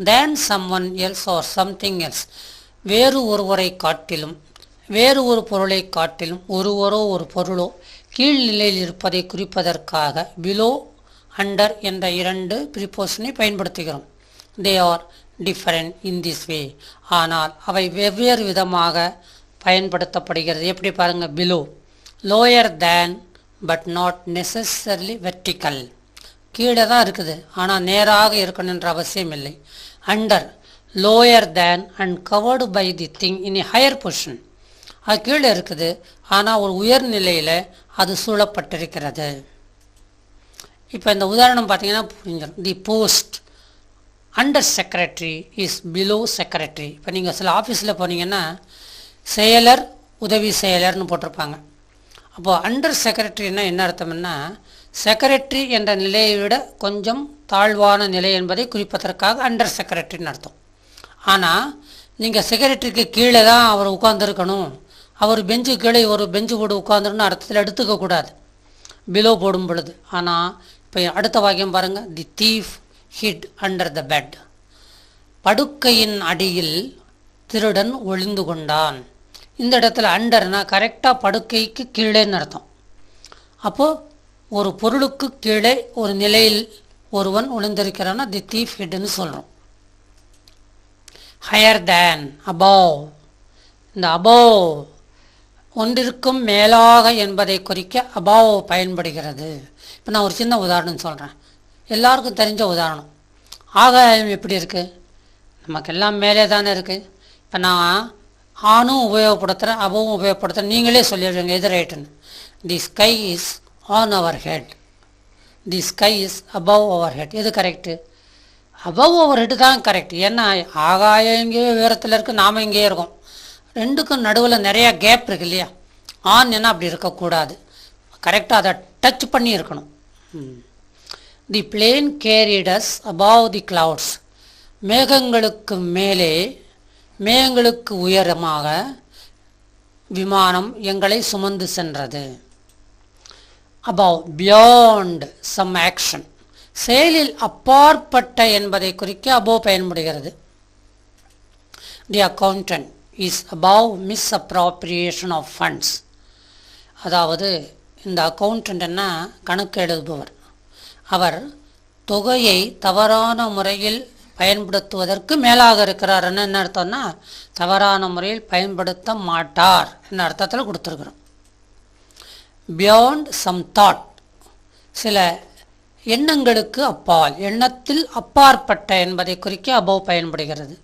than someone else or something else. வேறு ஒருவரை காட்டிலும், வேறு ஒரு பொருளை காட்டிலும், ஒருவரோ ஒரு பொருளோ கீழ்நிலையில் இருப்பதை குறிப்பதற்காக பிலோ, அண்டர் என்ற இரண்டு ப்ரிபோசிஷனை பயன்படுத்துகிறோம். They are different in this way. ஆனால் அவை வெவ்வேறு விதமாக பயன்படுத்தப்படுகிறது. எப்படி பாருங்கள்? Below lower than but not necessarily vertical, கீழே தான் இருக்குது ஆனால் நேராக இருக்கணுன்ற அவசியம் இல்லை. Under lower than and covered by the thing in a higher position, அது கீழே இருக்குது ஆனால் ஒரு உயர்நிலையில் அது சூழப்பட்டிருக்கிறது. இப்போ இந்த உதாரணம் பார்த்தீங்கன்னா புரிஞ்சிடும். The post under secretary is below secretary. இப்போ நீங்கள் சில ஆஃபீஸில் போனீங்கன்னா செயலர் உதவி செயலர்னு போட்டிருப்பாங்க. அப்போது அண்டர் செக்ரட்டரின்னா என்ன அர்த்தம்னா செக்ரட்டரி என்ற நிலையை விட கொஞ்சம் தாழ்வான நிலை என்பதை குறிப்பதற்காக அண்டர் செக்ரட்டரின்னு அர்த்தம். ஆனால் நீங்கள் செக்ரட்டரிக்கு கீழே தான் அவர் உட்காந்துருக்கணும், அவர் பெஞ்சு கீழே ஒரு பெஞ்சு போட்டு உட்காந்துருன்னு அர்த்தத்தில் எடுத்துக்கக்கூடாது பிலோ போடும் பொழுது. ஆனால் இப்போ அடுத்த வாக்கியம் பாருங்கள். The thief hid under the bed. படுக்கையின் அடியில் திருடன் ஒளிந்து கொண்டான். இந்த இடத்துல அண்டர்னா கரெக்டாக படுக்கைக்கு கீழேன்னு அர்த்தம். அப்போது ஒரு பொருளுக்கு கீழே ஒரு நிலையில் ஒருவன் ஒளிந்திருக்கிறான்னா தி தீஃப் ஹிட்னு சொல்கிறோம். Higher than, above. இந்த அபோவ் ஒன்றிற்கும் மேலாக என்பதை குறிக்க அபோவ் பயன்படுகிறது. இப்போ நான் ஒரு சின்ன உதாரணம் சொல்கிறேன், எல்லாருக்கும் தெரிஞ்ச உதாரணம். ஆகாயம் எப்படி இருக்குது? நமக்கெல்லாம் மேலே தானே இருக்குது. இப்போ நான் ஆணும் உபயோகப்படுத்துகிறேன், அபோவும் உபயோகப்படுத்துகிறேன். நீங்களே சொல்லிடுவீங்க எது ரைட்டுன்னு. The sky is on our head, the sky is above our head. எது கரெக்டு? அபவ் அவர் ஹெட் தான் கரெக்ட். ஏன்னா ஆகாயம் எங்கேயோ உயரத்தில் இருக்குது, நாம் எங்கேயே இருக்கோம். ரெண்டுக்கும் நடுவில் நிறையா கேப் இருக்கு இல்லையா? ஆன் என்ன அப்படி இருக்கக்கூடாது, கரெக்டாக அதை டச் பண்ணி இருக்கணும். The plane carried us above the clouds. மேகங்களுக்கு மேலே, மேகங்களுக்கு உயரமாக விமானம் எங்களை சுமந்து சென்றது. Above, beyond some action. செயலில் அப்பாற்பட்ட என்பதை குறிக்க அபவ் பயன்படுகிறது. The accountant is above misappropriation of funds. அதாவது இந்த அக்கௌண்டன்ட்னா கணக்கு எழுதுபவர், அவர் தொகையை தவறான முறையில் பயன்படுத்துவதற்கு மேலாக இருக்கிறார். என்ன அர்த்தம்னா தவறான முறையில் பயன்படுத்த மாட்டார் என்ற அர்த்தத்தில் கொடுத்துருக்குறோம். பியாண்ட் சம் தாட், சில எண்ணங்களுக்கு அப்பால், எண்ணத்தில் அப்பாற்பட்ட என்பதை குறிக்க அபவ் பயன்படுகிறது.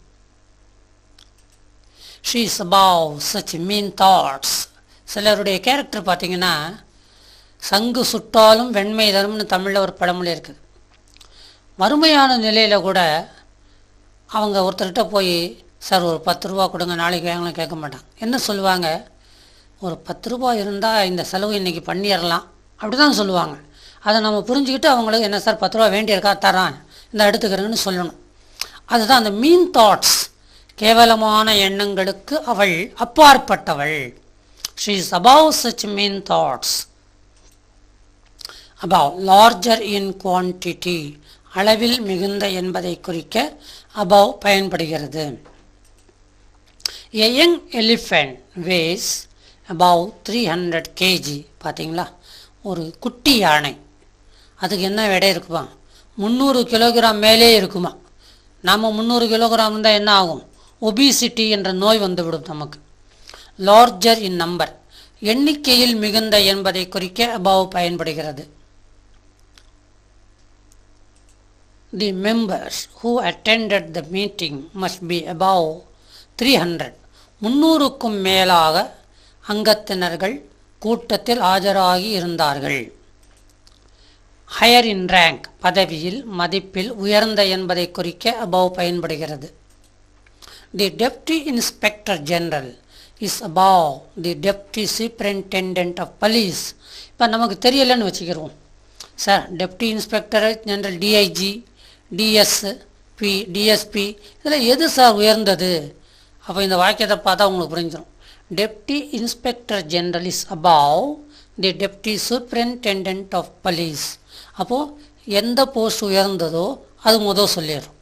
She is above such mean thoughts. சிலருடைய கேரக்டர் பார்த்திங்கன்னா சங்கு சுட்டாலும் வெண்மை தரும்னு தமிழில் ஒரு பழமொழி இருக்குது. வறுமையான நிலையில் கூட அவங்க ஒருத்தர்கிட்ட போய் சார் ஒரு 10 ரூபா கொடுங்க நாளைக்கு வாங்கலாம் கேட்க மாட்டாங்க. என்ன சொல்லுவாங்க? ஒரு 10 ரூபா இருந்தால் இந்த செலவு இன்றைக்கி பண்ணிடலாம் அப்படி தான் சொல்லுவாங்க. அதை நம்ம புரிஞ்சுக்கிட்டு அவங்களுக்கு என்ன சார் 10 ரூபா வேண்டியிருக்கா தரான் இந்த எடுத்துக்கிறேன்னு சொல்லணும். அதுதான் அந்த மீன் தாட்ஸ், கேவலமான எண்ணங்களுக்கு அவள் அப்பாற்பட்டவள். She is above such mean thoughts. Above, larger in quantity, அளவில் மிகுந்த என்பதை குறிக்க அபவ் பயன்படுகிறது. A young elephant weighs about 300 kg. பார்த்தீங்களா? ஒரு குட்டி யானை, அதுக்கு என்ன எடை இருக்குமா? 300 கிலோகிராம் மேலே இருக்குமா? நாம் 300 கிலோகிராம் இருந்தால் என்ன ஆகும்? ஒபிசிட்டி என்ற நோய் வந்துவிடும் நமக்கு. லார்ஜர் இன் நம்பர், எண்ணிக்கையில் மிகுந்த என்பதை குறிக்க அபவ் பயன்படுகிறது. The members who attended the meeting must be above 300. 300க்கும் மேலாக அங்கத்தினர்கள் கூட்டத்தில் ஆஜராகி இருந்தார்கள். ஹையர் இன் ரேங்க், பதவியில் மதிப்பில் உயர்ந்த என்பதை குறிக்க அபவ் பயன்படுகிறது. The deputy inspector general is above the deputy superintendent of police. இப்போ நமக்கு தெரியலைன்னு வச்சுக்கிறோம் sir, deputy inspector general DIG, DSP, DSP, இதில் எது சார் உயர்ந்தது? அப்போ இந்த வாக்கியத்தை பார்த்தா உங்களுக்கு புரிஞ்சிடும். Deputy inspector general is above the deputy superintendent of police. அப்போது எந்த போஸ்ட் உயர்ந்ததோ அது முதல் சொல்லிடும்.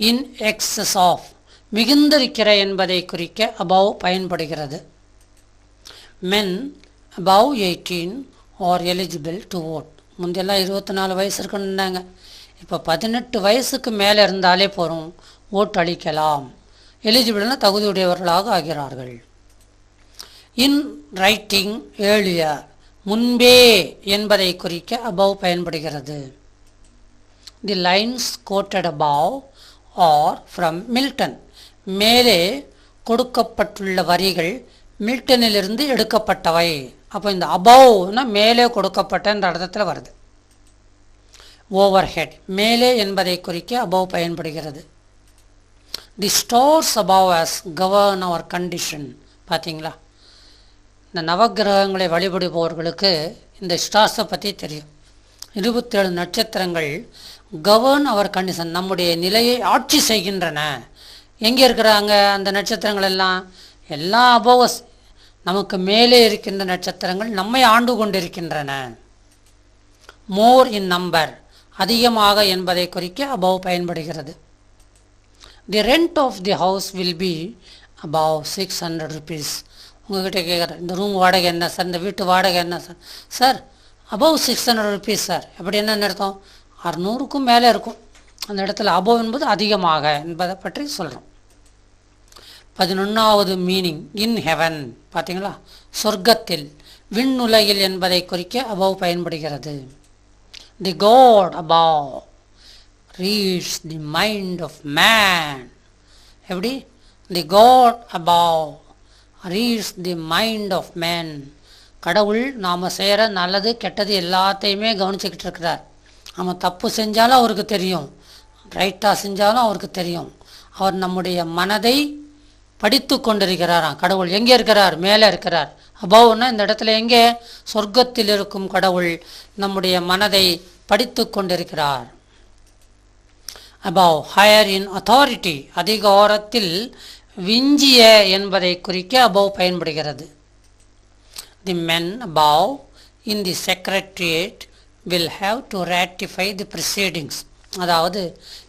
இன் எக்ஸஸ் ஆஃப், மிகுந்திருக்கிற என்பதை குறிக்க above பயன்படுகிறது. மென் above 18 are eligible to vote. முந்தையெல்லாம் 24 வயசு இருக்குன்னாங்க, இப்போ 18 வயசுக்கு மேலே இருந்தாலே போகிறோம், ஓட்டு அளிக்கலாம். எலிஜிபிள்னா தகுதியுடையவர்களாக ஆகிறார்கள். இன் ரைட்டிங் ஏர்லியர், முன்பே என்பதை குறிக்க above பயன்படுகிறது. The lines quoted above are from Milton, மேலே கொடுக்கப்பட்டுள்ள வரிகள் மில்டனிலிருந்து எடுக்கப்பட்டவை. அப்போ இந்த அபவ்னா மேலே கொடுக்கப்பட்ட என்ற அர்த்தத்தில் வருது. ஓவர்ஹெட் மேலே என்பதை குறிக்க above பயன்படுகிறது. தி stars above us govern our condition. பார்த்தீங்களா, இந்த நவக்கிரகங்களை வழிபடுபவர்களுக்கு இந்த ஸ்டார்ஸை பற்றி தெரியும். 27 நட்சத்திரங்கள் கவர்ன் அவர் கண்டிஷன், நம்முடைய நிலையை ஆட்சி செய்கின்றன. எங்கே இருக்கிறாங்க அந்த நட்சத்திரங்கள் எல்லாம் அபோவஸ், நமக்கு மேலே இருக்கின்ற நட்சத்திரங்கள் நம்மை ஆண்டு கொண்டிருக்கின்றன. மோர் இன் நம்பர் அதிகமாக என்பதை குறிக்க above பயன்படுகிறது. The rent of the house will be above 600 rupees. உங்கள்கிட்ட கேட்குறேன், இந்த ரூம் வாடகை என்ன சார், இந்த வீட்டு வாடகை என்ன sir? Sir above 600 rupees sir. அப்படி என்னென்னு அர்த்தம்? 600க்கும் மேலே இருக்கும். அந்த இடத்துல above என்பது அதிகமாக என்பதை பற்றி சொல்கிறோம். 11வது மீனிங் இன் ஹெவன். பார்த்தீங்களா, சொர்க்கத்தில், விண்ணுலகில் என்பதை குறிக்க above பயன்படுகிறது. The God above reads the mind of man. எப்படி? The God above reads the mind of man. கடவுள் நாம் செய்கிற நல்லது கெட்டது எல்லாத்தையுமே கவனிச்சுக்கிட்டு இருக்கிறார். நம்ம தப்பு செஞ்சாலும் அவருக்கு தெரியும், ரைட்டாக செஞ்சாலும் அவருக்கு தெரியும். அவர் நம்முடைய மனதை படித்து கொண்டிருக்கிறாராம். கடவுள் எங்கே இருக்கிறார்? மேலே இருக்கிறார். அபவ்னா இந்த இடத்துல எங்கே? சொர்க்கத்தில் இருக்கும் கடவுள் நம்முடைய மனதை படித்து கொண்டிருக்கிறார். above higher in authority அதிகாரத்தில் விஞ்சிய என்பதை குறிக்க above பயன்படுகிறது. The men above in the secretariat will have to ratify the proceedings. அதாவது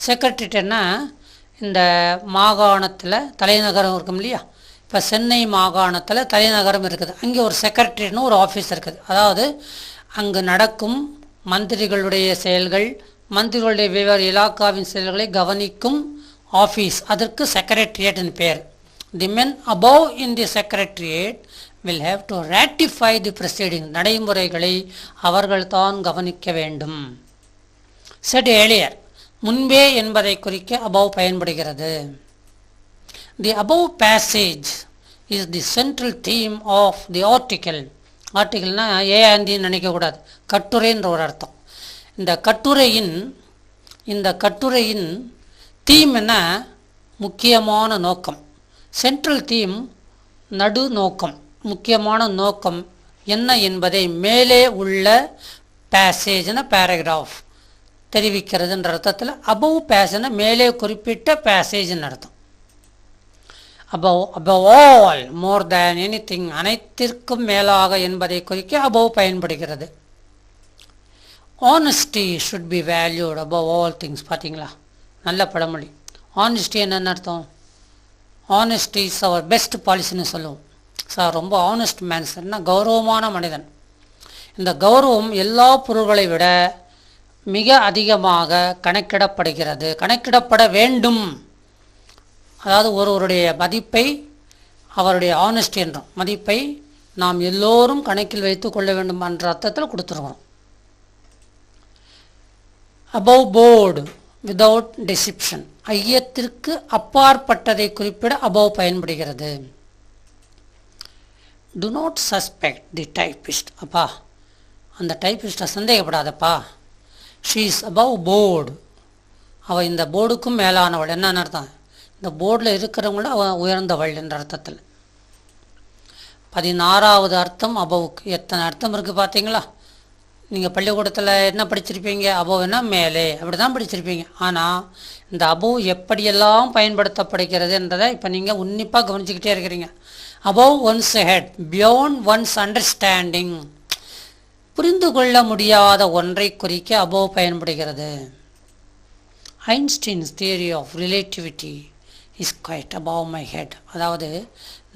செக்ரட்டரியேட்னா இந்த மாகாணத்தில் தலைநகரம் இருக்கும் இல்லையா, இப்போ சென்னை மாகாணத்தில் தலைநகரம் இருக்குது, அங்கே ஒரு செக்ரட்டரியேட்னு ஒரு ஆஃபீஸ் இருக்குது. அதாவது அங்கு நடக்கும் மந்திரிகளுடைய செயல்கள், மந்திரிகளுடைய வெவ்வேறு இலாக்காவின் செயல்களை கவனிக்கும் ஆஃபீஸ், அதற்கு செக்ரட்டரியேட்னு பேர். தி மென் above in the secretariat will have to ratify the proceedings. நடைமுறைகளை அவர்கள் தான் கவனிக்க வேண்டும். said earlier முன்பே என்பதை குறிக்க above பயன்படுகிறது. The above passage is the central theme of the article. ஆர்டிகிள்னா ஏஆந்தின்னு நினைக்கக்கூடாது, கட்டுரைன்ற ஒரு அர்த்தம். இந்த கட்டுரையின் தீம் என்ன? முக்கியமான நோக்கம். சென்ட்ரல் தீம் நடு நோக்கம், முக்கியமான நோக்கம் என்ன என்பதை மேலே உள்ள பேசேஜ்னா பேராகிராஃப் தெரிவிக்கிறதுன்ற அர்த்தத்தில் above பேசேஜ்னா மேலே குறிப்பிட்ட பேசேஜ்னு அர்த்தம். above all more than anything அனைத்திற்கும் மேலாக என்பதை குறிக்க above பயன்படுகிறது. honesty should be valued above all things. பார்த்தீங்களா, நல்ல பழமொழி. honesty என்னென்னு அர்த்தம்? honesty is our best policyன்னு சொல்லுவோம். சார் ரொம்ப ஆனஸ்ட் மேன் சார்னா கௌரவமான மனிதன். இந்த கௌரவம் எல்லா பொருள்களை விட மிக அதிகமாக கணக்கிடப்படுகிறது, கணக்கிடப்பட வேண்டும். அதாவது ஒருவருடைய மதிப்பை, அவருடைய ஆனஸ்டி என்ற மதிப்பை நாம் எல்லோரும் கணக்கில் வைத்து கொள்ள வேண்டும் என்ற அர்த்தத்தில் கொடுத்துருவோம். above board without deception ஐயத்திற்கு அப்பாற்பட்டதை குறிப்பிட above பயன்படுகிறது. do not suspect the typist. அப்பா அந்த டைப்பிஸ்ட்டை சந்தேகப்படாதப்பா. she is above board. அவள் இந்த போர்டுக்கும் மேலானவள். என்னன்னு அர்த்தம்? இந்த போர்டில் இருக்கிறவங்கள அவள் உயர்ந்தவள் என்ற அர்த்தத்தில். 16வது அர்த்தம் அபவுக்கு. எத்தனை அர்த்தம் இருக்குது பார்த்தீங்களா? நீங்கள் பள்ளிக்கூடத்தில் என்ன படிச்சிருப்பீங்க? அபவுன்னா மேலே, அப்படி தான் படிச்சிருப்பீங்க. ஆனால் இந்த அபவு எப்படியெல்லாம் பயன்படுத்தப்படுகிறது என்றதை இப்போ நீங்கள் உன்னிப்பாக கவனிச்சுக்கிட்டே இருக்கிறீங்க. above one's head, beyond one's understanding புரிந்து கொள்ள முடியாத ஒன்றை குறிக்க above பயன்படுகிறது. Einstein's theory of relativity is quite above my head. அதாவது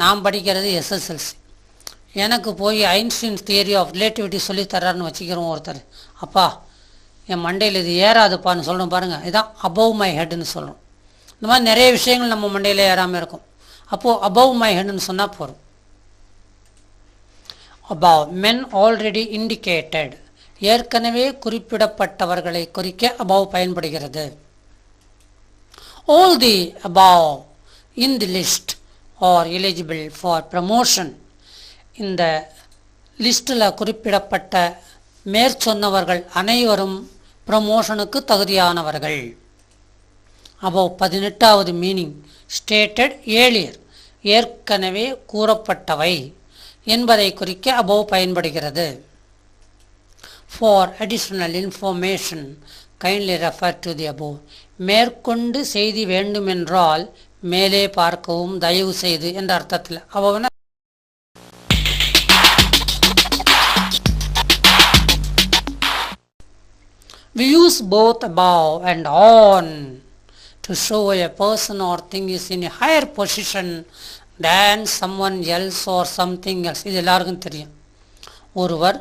நான் படிக்கிறது எஸ்எஸ்எல்சி, எனக்கு போய் ஐன்ஸ்டீன்ஸ் தியரி ஆஃப் ரிலேட்டிவிட்டி சொல்லித்தரான்னு வச்சுக்கிறோம் ஒருத்தர். அப்பா என் மண்டையில் இது ஏறாதுப்பான்னு சொல்லணும் பாருங்கள், இதுதான் above my headன்னு சொல்கிறோம். இந்த மாதிரி நிறைய விஷயங்கள் நம்ம மண்டையில் ஏறாமல் இருக்கும். அப்போது above my headன்னு சொன்னால் போகிறோம். above men already indicated ஏற்கனவே குறிப்பிடப்பட்டவர்களை குறிக்க above பயன்படுகிறது. all the above in the list are eligible for promotion. இந்த லிஸ்ட்டில் குறிப்பிடப்பட்ட மேற்சொன்னவர்கள் அனைவரும் ப்ரமோஷனுக்கு தகுதியானவர்கள். above 18வது மீனிங் stated earlier, ஏற்கனவே கூறப்பட்டவை என்பதை குறிக்க above பயன்படுகிறது. For additional information kindly refer to the above. மேற்கொண்டு செய்தி வேண்டுமென்றால் மேலே பார்க்கவும் தயவு செய்து என்ற அர்த்தத்தில் above. We use both above and on to show a person or thing is in a higher position than someone else or something else. இது எல்லாருக்கும் தெரியும். ஒருவர்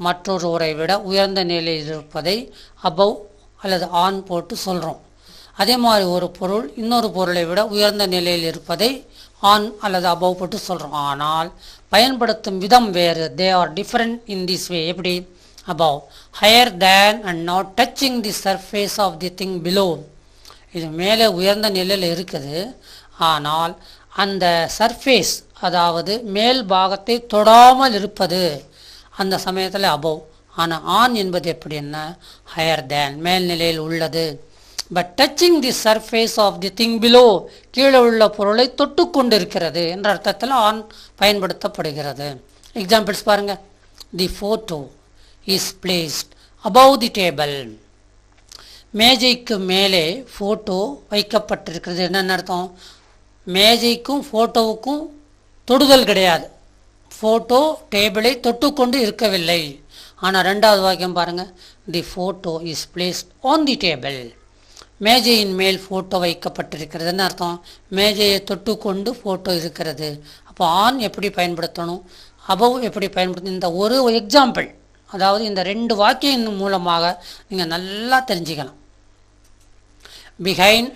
மற்றொருவரை விட உயர்ந்த நிலையில் இருப்பதை above அல்லது on போட்டு சொல்கிறோம். அதே மாதிரி ஒரு பொருள் இன்னொரு பொருளை விட உயர்ந்த நிலையில் இருப்பதை on அல்லது above போட்டு சொல்கிறோம். ஆனால் பயன்படுத்தும் விதம் வேறு. They are different in this way. எப்படி? above, higher than and not touching the surface of the thing below. இது மேலே உயர்ந்த நிலையில் இருக்குது, ஆனால் அந்த சர்ஃபேஸ் அதாவது மேல் பாகத்தை தொடாமல் இருப்பது அந்த சமயத்தில் above. ஆனால் ஆன் என்பது எப்படி என்ன? ஹையர் தேன், மேல் நிலையில் உள்ளது. But touching the surface of the thing below, கீழே உள்ள பொருளை தொட்டு கொண்டு இருக்கிறது என்ற அர்த்தத்தில் ஆன் பயன்படுத்தப்படுகிறது. எக்ஸாம்பிள்ஸ் பாருங்கள். The photo is placed above the table. மேஜைக்கு மேலே ஃபோட்டோ வைக்கப்பட்டிருக்கிறது. என்னென்ன அர்த்தம்? மேஜைக்கும் ஃபோட்டோவுக்கும் தொடுதல் கிடையாது. ஃபோட்டோ டேபிளை தொட்டுக்கொண்டு இருக்கவில்லை. ஆனால் ரெண்டாவது வாக்கியம் பாருங்கள். The photo is placed on the table. மேஜையின் மேல் ஃபோட்டோ வைக்கப்பட்டிருக்கிறதுன்னு அர்த்தம். மேஜையை தொட்டுக்கொண்டு ஃபோட்டோ இருக்கிறது. அப்போ ஆன் எப்படி பயன்படுத்தணும், above எப்படி பயன்படுத்தணும், இந்த ஒரு எக்ஸாம்பிள், அதாவது இந்த ரெண்டு வாக்கியம் மூலமாக நீங்கள் நல்லா தெரிஞ்சுக்கலாம். Behind